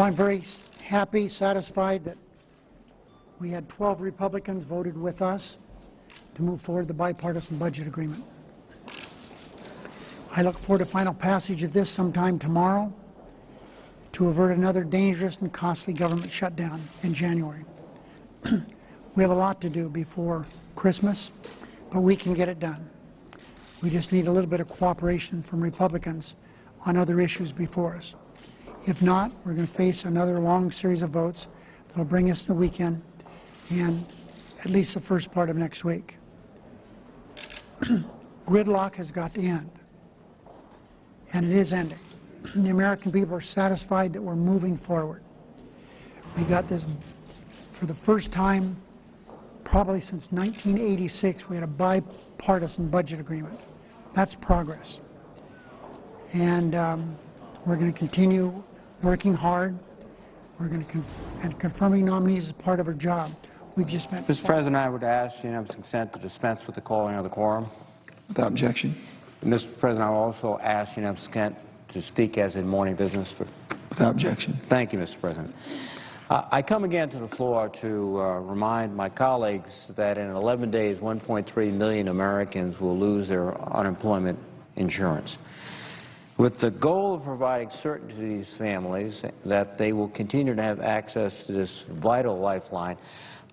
I'm very happy, satisfied that we had 12 Republicans voted with us to move forward the bipartisan budget agreement. I look forward to final passage of this sometime tomorrow to avert another dangerous and costly government shutdown in January. We have a lot to do before Christmas, but we can get it done. We just need a little bit of cooperation from Republicans on other issues before us. If not, we're going to face another long series of votes that will bring us the weekend and at least the first part of next week. Gridlock has got to end, and it is ending. The American people are satisfied that we're moving forward. We got this, for the first time, probably since 1986, we had a bipartisan budget agreement. That's progress. And we're going to continue working hard. We're going to and confirming nominees is part of our job. We've just spent... Mr. President, I would ask unanimous consent to dispense with the calling of the quorum. Without objection. Mr. President, I will also ask unanimous consent to speak as in morning business. Without objection. Thank you, Mr. President. I come again to the floor to remind my colleagues that in 11 days, 1.3 million Americans will lose their unemployment insurance. With the goal of providing certainty to these families that they will continue to have access to this vital lifeline,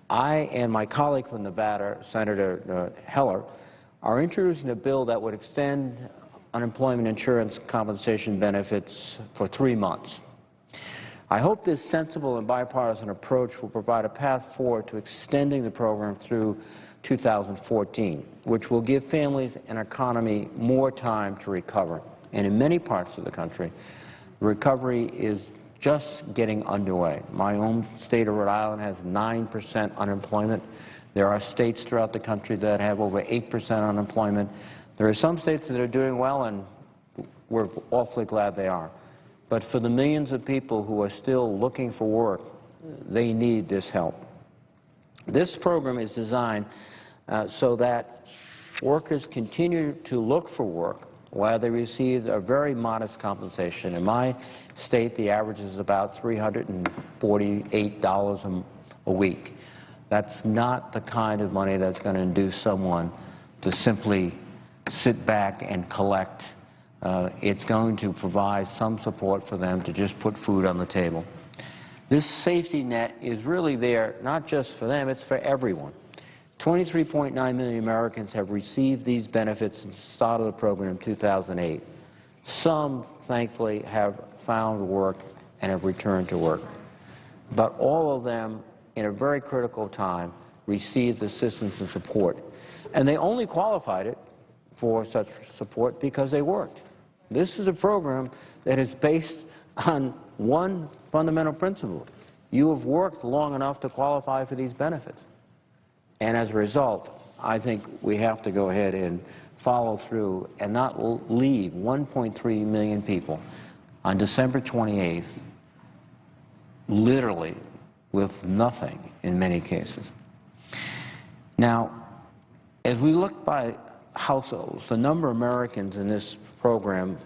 I and my colleague from Nevada, Senator Heller, are introducing a bill that would extend unemployment insurance compensation benefits for 3 months. I hope this sensible and bipartisan approach will provide a path forward to extending the program through 2014, which will give families and economy more time to recover. And in many parts of the country, recovery is just getting underway. My own state of Rhode Island has 9% unemployment. There are states throughout the country that have over 8% unemployment. There are some states that are doing well, and we're awfully glad they are. But for the millions of people who are still looking for work, they need this help. This program is designed so that workers continue to look for work while they receive a very modest compensation. In my state, the average is about $348 a week. That's not the kind of money that's going to induce someone to simply sit back and collect. It's going to provide some support for them to just put food on the table. This safety net is really there not just for them, it's for everyone. 23.9 million Americans have received these benefits since the start of the program in 2008. Some, thankfully, have found work and have returned to work. But all of them, in a very critical time, received assistance and support. And they only qualified it for such support because they worked. This is a program that is based on one fundamental principle. You have worked long enough to qualify for these benefits. And as a result, I think we have to go ahead and follow through and not leave 1.3 million people on December 28th literally with nothing in many cases. Now, as we look by households, the number of Americans in this program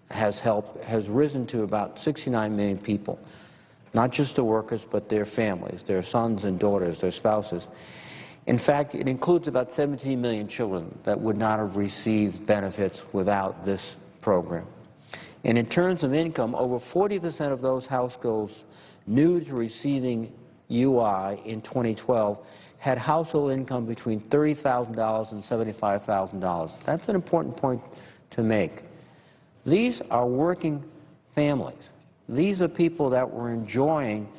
has risen to about 69 million people, not just the workers, but their families, their sons and daughters, their spouses. In fact, it includes about 17 million children that would not have received benefits without this program. And in terms of income, over 40% of those households new to receiving UI in 2012 had household income between $30,000 and $75,000. That's an important point to make. These are working families. These are people that were enjoying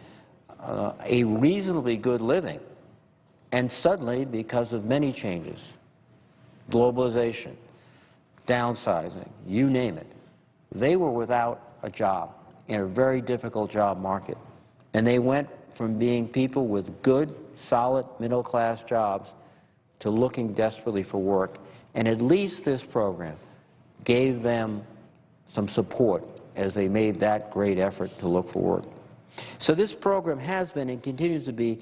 a reasonably good living. And suddenly, because of many changes, globalization, downsizing, you name it, they were without a job in a very difficult job market. And they went from being people with good, solid, middle-class jobs to looking desperately for work. And at least this program gave them some support as they made that great effort to look for work. So this program has been and continues to be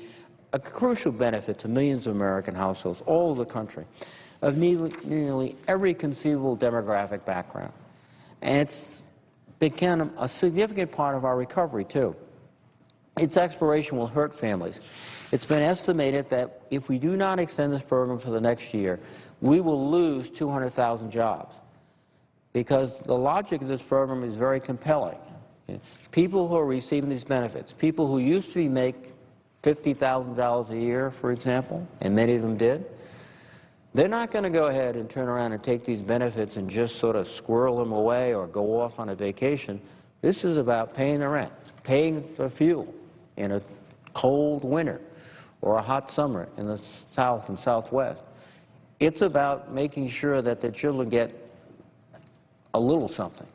a crucial benefit to millions of American households all over the country of nearly every conceivable demographic background. And it's become a significant part of our recovery, too. Its expiration will hurt families. It's been estimated that if we do not extend this program for the next year, we will lose 200,000 jobs. because the logic of this program is very compelling. People who are receiving these benefits, people who used to make $50,000 a year, for example, and many of them did, they're not going to go ahead and turn around and take these benefits and just sort of squirrel them away or go off on a vacation. This is about paying the rent, paying for fuel in a cold winter or a hot summer in the South and Southwest. It's about making sure that the children get a little something.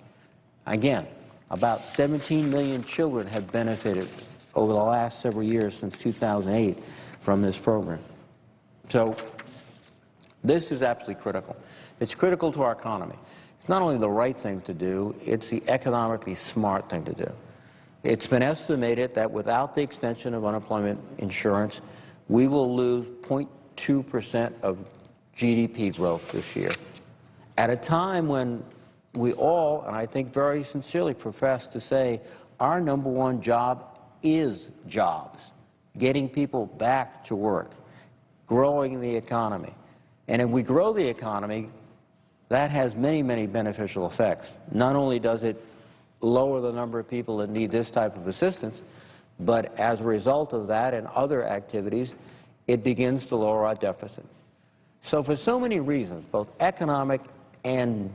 Again, about 17 million children have benefited over the last several years since 2008 from this program. So this is absolutely critical. It's critical to our economy. It's not only the right thing to do, it's the economically smart thing to do. It's been estimated that without the extension of unemployment insurance, we will lose 0.2% of GDP growth this year. At a time when we all, and I think very sincerely, profess to say our number one job is jobs, getting people back to work, growing the economy. And if we grow the economy, that has many, many beneficial effects. Not only does it lower the number of people that need this type of assistance, but as a result of that and other activities, it begins to lower our deficit. So for so many reasons, both economic and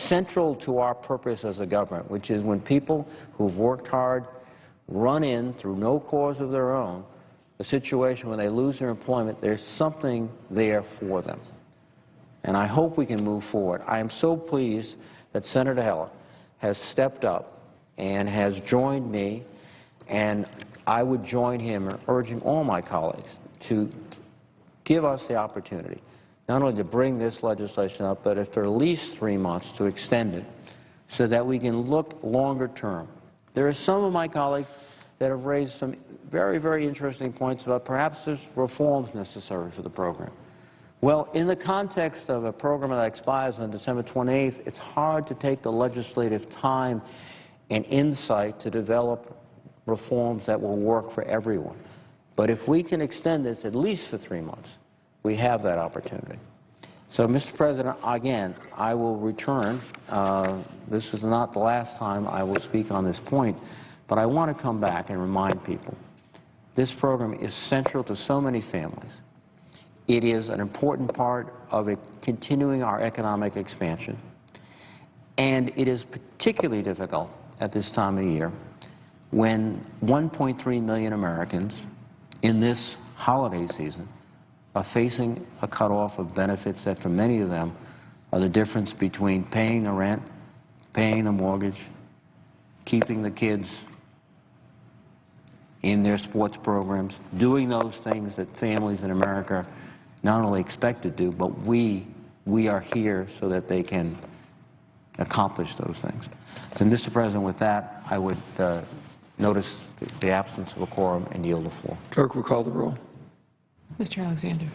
central to our purpose as a government, which is when people who've worked hard run in through no cause of their own a situation when they lose their employment, there's something there for them. And I hope we can move forward. I am so pleased that Senator Heller has stepped up and has joined me, and I would join him in urging all my colleagues to give us the opportunity not only to bring this legislation up, but if for at least 3 months to extend it so that we can look longer term. There are some of my colleagues that have raised some very, very interesting points about perhaps there's reforms necessary for the program. Well, in the context of a program that expires on December 28th, it's hard to take the legislative time and insight to develop reforms that will work for everyone. But if we can extend this at least for 3 months, we have that opportunity. So, Mr. President, again, I will return. This is not the last time I will speak on this point, but I want to come back and remind people this program is central to so many families. It is an important part of continuing our economic expansion, and it is particularly difficult at this time of year when 1.3 million Americans in this holiday season are facing a cutoff of benefits that for many of them are the difference between paying the rent, paying the mortgage, keeping the kids in their sports programs, doing those things that families in America not only expect to do, but we are here so that they can accomplish those things. So, Mr. President, with that, I would notice the absence of a quorum and yield the floor. Clerk will call the roll. Mr. Alexander.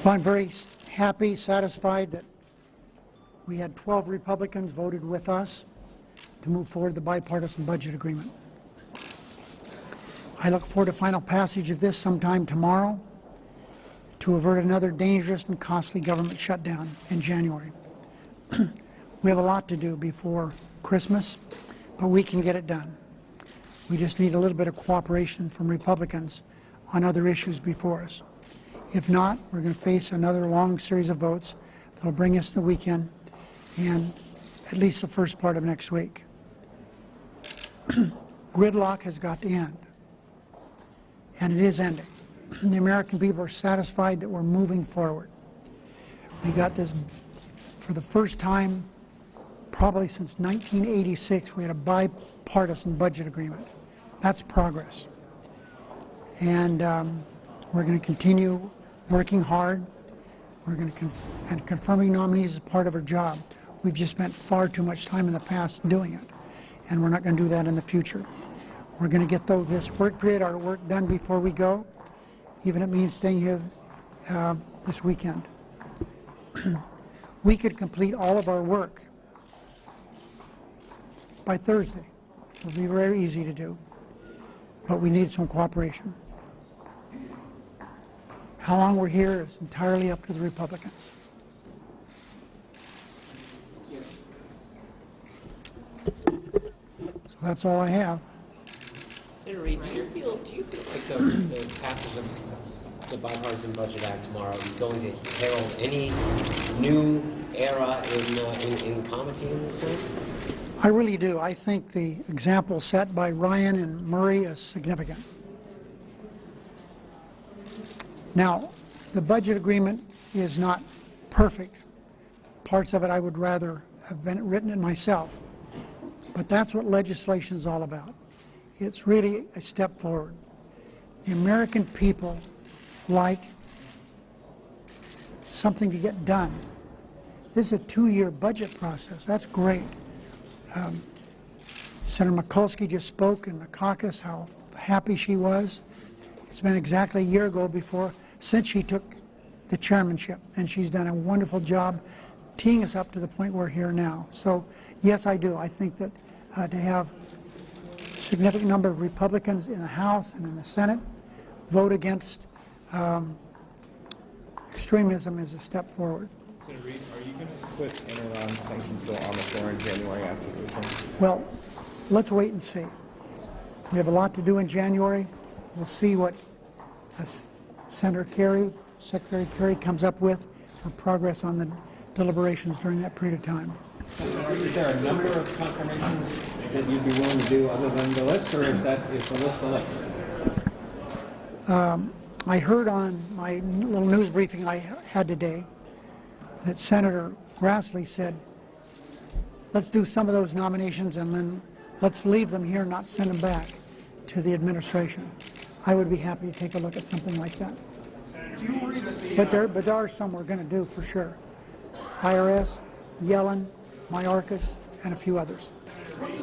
Well, I'm very happy, satisfied that we had 12 Republicans voted with us to move forward the bipartisan budget agreement. I look forward to final passage of this sometime tomorrow to avert another dangerous and costly government shutdown in January. We have a lot to do before Christmas, but we can get it done. We just need a little bit of cooperation from Republicans on other issues before us. If not, we're going to face another long series of votes that will bring us the weekend and at least the first part of next week. Gridlock has got to end, and it is ending. The American people are satisfied that we're moving forward. We got this for the first time probably since 1986. We had a bipartisan budget agreement. That's progress. And we're going to continue working hard. We're going to and confirming nominees is part of our job. We've just spent far too much time in the past doing it, and we're not going to do that in the future. We're going to get this work period, our work done before we go, even if it means staying here this weekend. We could complete all of our work by Thursday. It'll be very easy to do, but we need some cooperation. How long we're here is entirely up to the Republicans. So that's all I have. Senator Reid, do you feel like the passage of the Bipartisan Budget Act tomorrow is going to herald any new era in comity in the Senate? I really do. I think the example set by Ryan and Murray is significant. Now, the budget agreement is not perfect. Parts of it I would rather have written it myself. But that's what legislation is all about. It's really a step forward. The American people like something to get done. This is a 2-year budget process. That's great. Senator Mikulski just spoke in the caucus how happy she was. It's been exactly a year ago since she took the chairmanship, and she's done a wonderful job teeing us up to the point we're here now. So, yes, I do. I think that to have a significant number of Republicans in the House and in the Senate vote against extremism is a step forward. Senator Reid, are you going to put an Iran sanctions bill on the floor in January after the weekend? Well, let's wait and see. We have a lot to do in January. We'll see what Senator Kerry, Secretary Kerry comes up with for progress on the deliberations during that period of time. Is there a number of confirmations that you'd be willing to do other than the list, or is the list the list? I heard on my little news briefing I had today that Senator Grassley said, let's do some of those nominations and then let's leave them here and not send them back to the administration. I would be happy to take a look at something like that. But there are some we're going to do for sure. IRS, Yellen, Mayorkas, and a few others.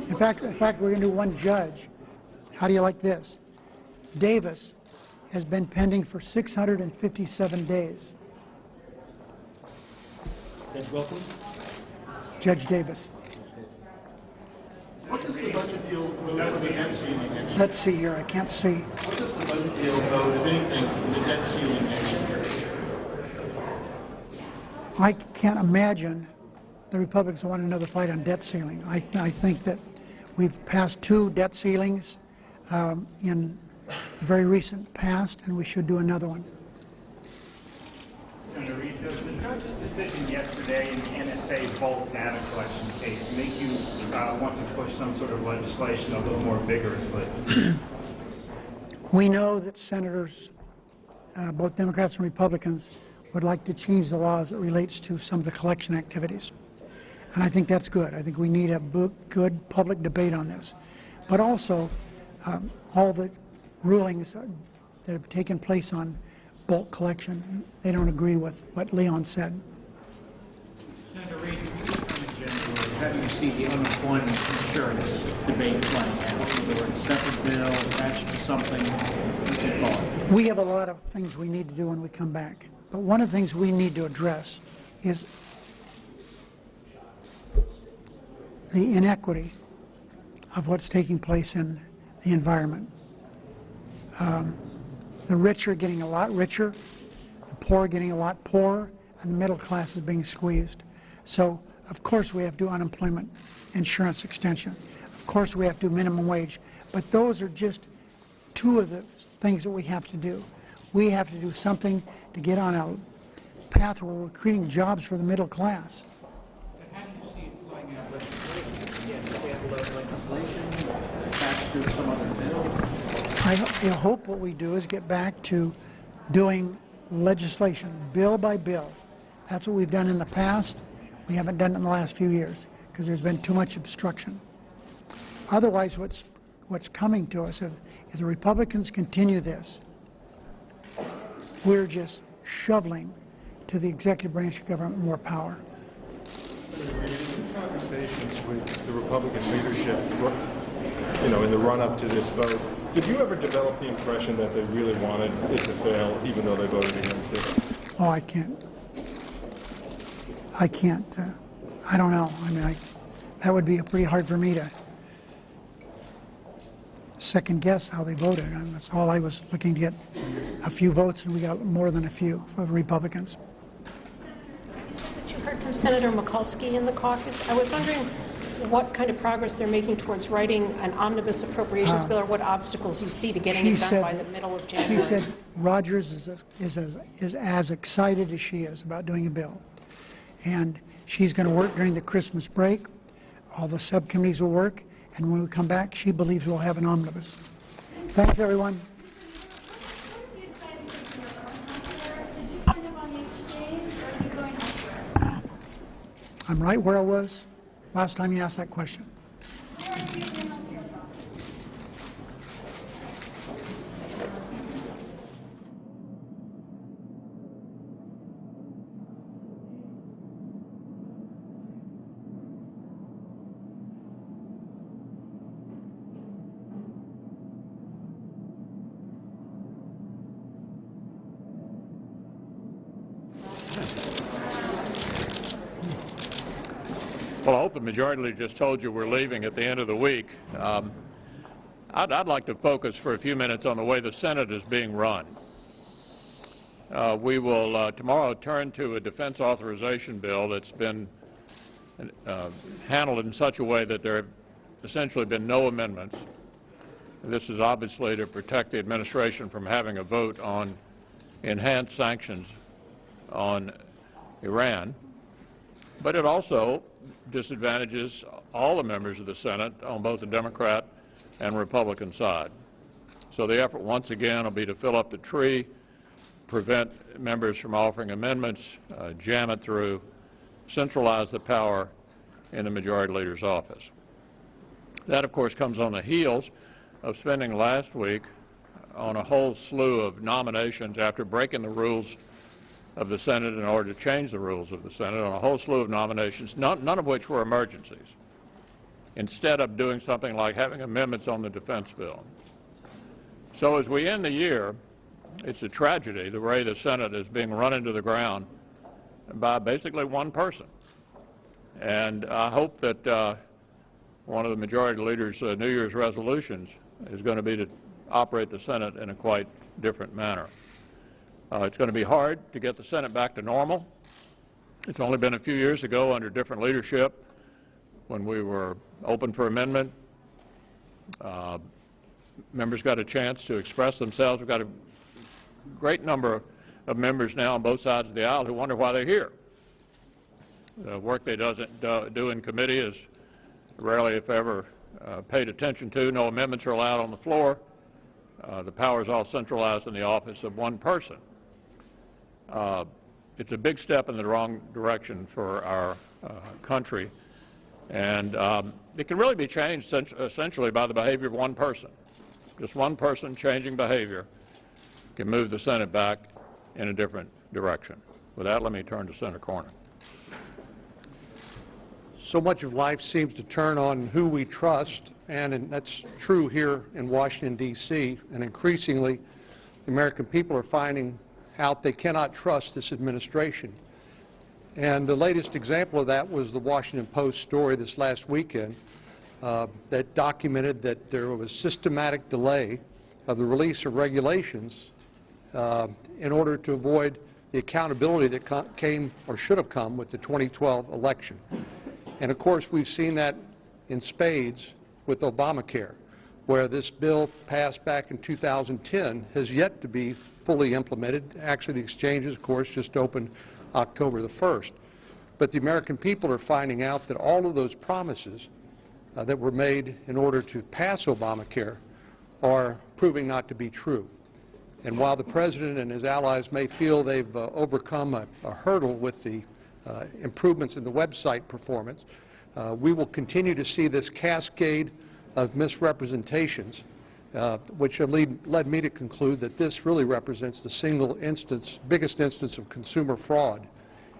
In fact, we're going to do one judge. How do you like this? Davis has been pending for 657 days. Judge Wilson? Judge Davis. What does the budget deal vote for the debt ceiling next year? Let's see here. I can't see. What does the budget deal vote, if anything, for the debt ceiling next year? I can't imagine the Republicans want another fight on debt ceiling. I think that we've passed 2 debt ceilings in the very recent past, and we should do another one. Senator Reid, does the judge's decision yesterday in the NSA bulk data collection case make you want to push some sort of legislation a little more vigorously? We know that senators, both Democrats and Republicans, would like to change the law as it relates to some of the collection activities. And I think that's good. I think we need a good public debate on this. But also, all the rulings that have taken place on bulk collection, they don't agree with what Leon said. Senator Reid, how do you see the unemployment insurance debate playing out? Whether it's a separate bill, attached to something, what you call it? We have a lot of things we need to do when we come back. But one of the things we need to address is the inequity of what's taking place in the environment. The rich are getting a lot richer, the poor are getting a lot poorer, and the middle class is being squeezed. So, of course, we have to do unemployment insurance extension. Of course, we have to do minimum wage. But those are just two of the things that we have to do. We have to do something to get on a path where we're creating jobs for the middle class. How do you see it playing out legislatively? Legislation attached to some other bill? I hope what we do is get back to doing legislation, bill by bill. That's what we've done in the past. We haven't done it in the last few years because there's been too much obstruction. Otherwise, what's coming to us, if the Republicans continue this, we're just shoveling to the executive branch of government more power. In conversations with the Republican leadership, in the run-up to this vote, did you ever develop the impression that they really wanted it to fail, even though they voted against it? Oh, I can't. I don't know. I mean, that would be pretty hard for me to second guess how they voted. And that's all I was looking to get a few votes, and we got more than a few for the Republicans. You heard from Senator Mikulski in the caucus. I was wondering what kind of progress they're making towards writing an omnibus appropriations bill, or what obstacles you see to getting it done by the middle of January. She said Rogers is as excited as she is about doing a bill. And she's going to work during the Christmas break. All the subcommittees will work. And when we come back, she believes we'll have an omnibus. Thanks, everyone. I'm right where I was last time you asked that question. Well, I hope the majority leader just told you we're leaving at the end of the week. I'd like to focus for a few minutes on the way the Senate is being run. We will tomorrow turn to a defense authorization bill that's been handled in such a way that there have essentially been no amendments. This is obviously to protect the administration from having a vote on enhanced sanctions on Iran. But it also disadvantages all the members of the Senate on both the Democrat and Republican side. So the effort once again will be to fill up the tree, prevent members from offering amendments, jam it through, centralize the power in the majority leader's office. That, of course, comes on the heels of spending last week on a whole slew of nominations after breaking the rules of the Senate in order to change the rules of the Senate on a whole slew of nominations, none of which were emergencies, instead of doing something like having amendments on the defense bill. So as we end the year, it's a tragedy the way the Senate is being run into the ground by basically one person. And I hope that one of the majority leader's New Year's resolutions is going to be to operate the Senate in a quite different manner. It's going to be hard to get the Senate back to normal. It's only been a few years ago under different leadership when we were open for amendment. Members got a chance to express themselves. We've got a great number of members now on both sides of the aisle who wonder why they're here. The work they do in committee is rarely, if ever, paid attention to. No amendments are allowed on the floor. The power is all centralized in the office of one person. It's a big step in the wrong direction for our country, and it can really be changed essentially by the behavior of one person. Just one person changing behavior can move the Senate back in a different direction. With that, let me turn to Senator Cornyn. So much of life seems to turn on who we trust, and that's true here in Washington, D.C., and increasingly the American people are finding out they cannot trust this administration. And the latest example of that was the Washington Post story this last weekend that documented that there was systematic delay of the release of regulations in order to avoid the accountability that came or should have come with the 2012 election. And of course, we've seen that in spades with Obamacare, where this bill passed back in 2010 has yet to be fully implemented. Actually, the exchanges, of course, just opened October the 1st. But the American people are finding out that all of those promises that were made in order to pass Obamacare are proving not to be true. And while the President and his allies may feel they've overcome a hurdle with the improvements in the website performance, we will continue to see this cascade of misrepresentations, which have led me to conclude that this really represents the single biggest instance of consumer fraud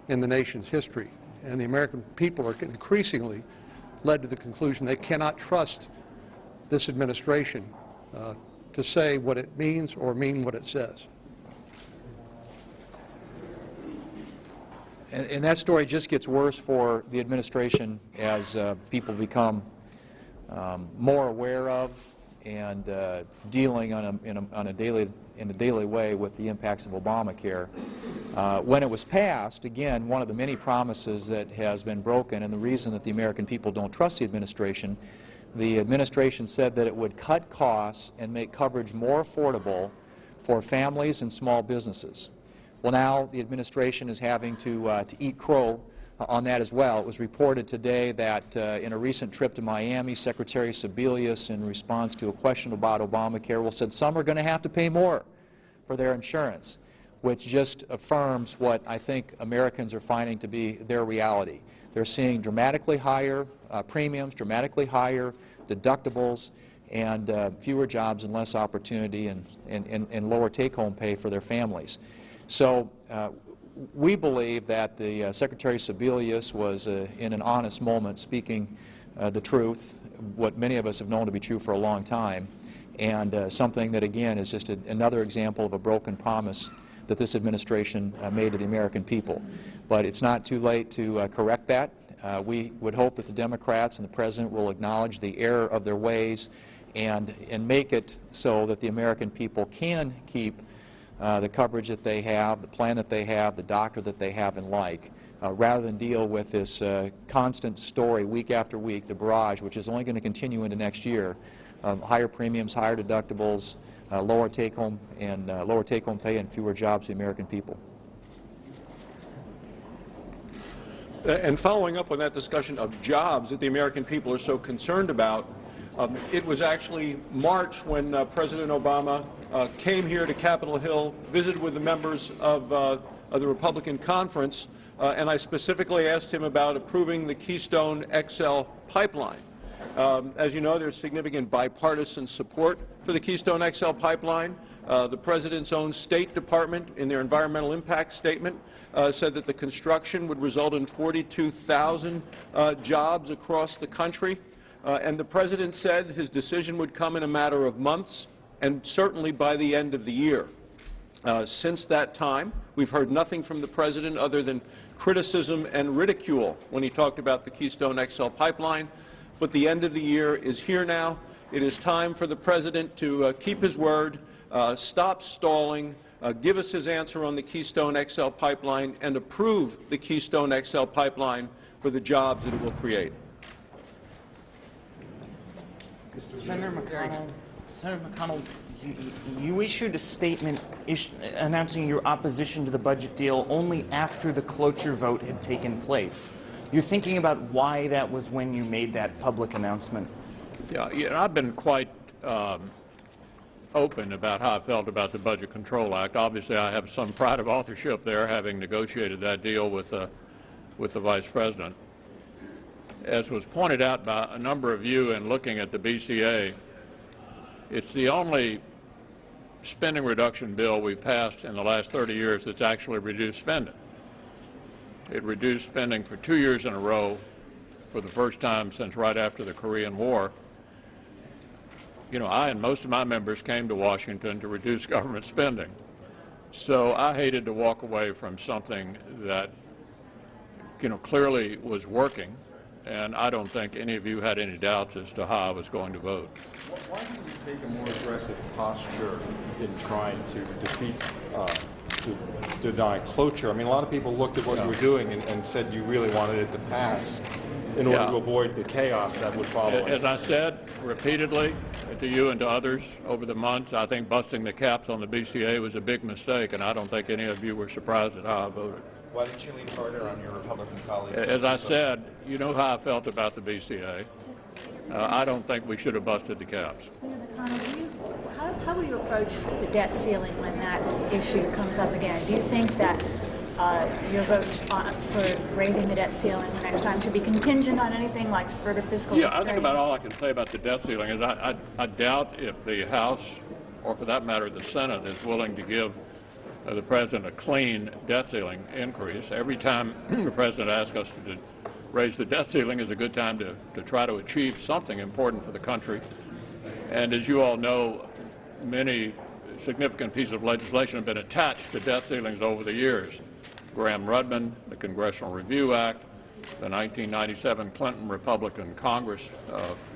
in the nation's history. And the American people are increasingly led to the conclusion they cannot trust this administration to say what it means or mean what it says. And that story just gets worse for the administration as people become more aware of and dealing in a daily way with the impacts of Obamacare. When it was passed, again, one of the many promises that has been broken, and the reason that the American people don't trust the administration said that it would cut costs and make coverage more affordable for families and small businesses. Well, now the administration is having to eat crow on that as well. It was reported today that in a recent trip to Miami, Secretary Sebelius, in response to a question about Obamacare, said some are going to have to pay more for their insurance, which just affirms what I think Americans are finding to be their reality. They're seeing dramatically higher premiums, dramatically higher deductibles, and fewer jobs and less opportunity and lower take-home pay for their families. So we believe that the Secretary Sebelius was in an honest moment speaking the truth, what many of us have known to be true for a long time, and something that, again, is just another example of a broken promise that this administration made to the American people. But it's not too late to correct that. We would hope that the Democrats and the President will acknowledge the error of their ways and make it so that the American people can keep the coverage that they have, the plan that they have, the doctor that they have and like, rather than deal with this constant story week after week, the barrage, which is only going to continue into next year, higher premiums, higher deductibles, lower take-home pay, and fewer jobs to the American people. And following up on that discussion of jobs that the American people are so concerned about, it was actually March when President Obama came here to Capitol Hill, visited with the members of the Republican Conference, and I specifically asked him about approving the Keystone XL pipeline. As you know, there's significant bipartisan support for the Keystone XL pipeline. The President's own State Department, in their environmental impact statement, said that the construction would result in 42,000 jobs across the country. And the President said his decision would come in a matter of months, and certainly by the end of the year. Since that time, we've heard nothing from the President other than criticism and ridicule when he talked about the Keystone XL pipeline. But the end of the year is here now. It is time for the President to keep his word, stop stalling, give us his answer on the Keystone XL pipeline, and approve the Keystone XL pipeline for the jobs that it will create. Senator McConnell, you issued a statement announcing your opposition to the budget deal only after the cloture vote had taken place. You're thinking about why that was when you made that public announcement? Yeah, I've been quite open about how I felt about the Budget Control Act. Obviously, I have some pride of authorship there, having negotiated that deal with the Vice President. As was pointed out by a number of you in looking at the BCA, it's the only spending reduction bill we've passed in the last 30 years that's actually reduced spending. It reduced spending for 2 years in a row for the first time since right after the Korean War. You know, I and most of my members came to Washington to reduce government spending. So I hated to walk away from something that, clearly was working, and I don't think any of you had any doubts as to how I was going to vote. Why didn't you take a more aggressive posture in trying to to deny cloture? I mean, a lot of people looked at what you were doing and said you really wanted it to pass in order to avoid the chaos that would follow. As I said repeatedly to you and to others over the months, I think busting the caps on the BCA was a big mistake, and I don't think any of you were surprised at how I voted. Why didn't you lean harder on your Republican colleagues? As I said, you know how I felt about the BCA. I don't think we should have busted the caps. How will you approach the debt ceiling when that issue comes up again? Do you think that your vote for raising the debt ceiling the next time should be contingent on anything like further fiscal Yeah, I think about all I can say about the debt ceiling is I doubt if the House, or for that matter the Senate, is willing to give the President a clean debt ceiling increase. Every time the President asks us to raise the debt ceiling is a good time to try to achieve something important for the country. And as you all know, many significant pieces of legislation have been attached to debt ceilings over the years. Graham-Rudman, the Congressional Review Act, the 1997 Clinton Republican Congress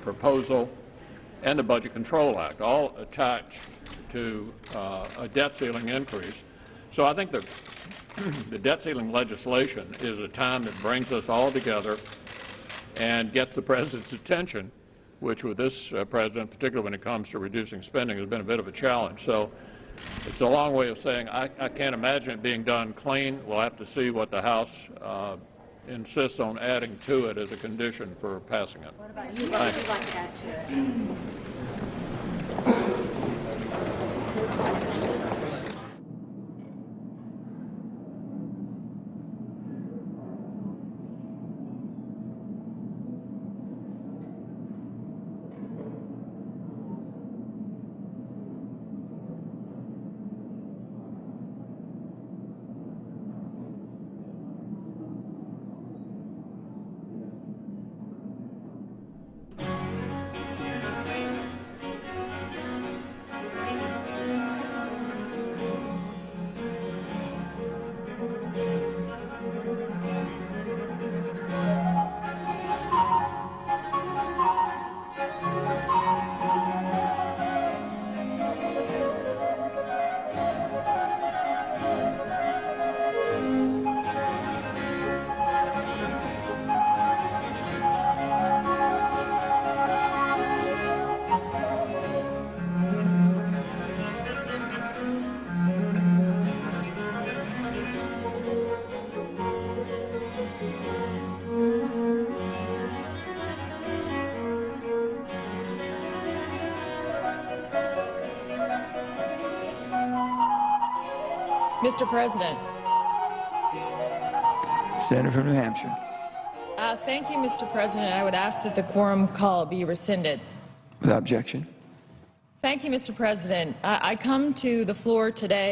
proposal, and the Budget Control Act, all attached to a debt ceiling increase. So I think the debt ceiling legislation is a time that brings us all together and gets the President's attention, which with this President, particularly when it comes to reducing spending, has been a bit of a challenge. So it's a long way of saying I can't imagine it being done clean. We'll have to see what the House insists on adding to it as a condition for passing it. What about you? What would you like to add to it? Mr. President. Senator from New Hampshire. Thank you, Mr. President. I would ask that the quorum call be rescinded. Without objection. Thank you, Mr. President. I come to the floor today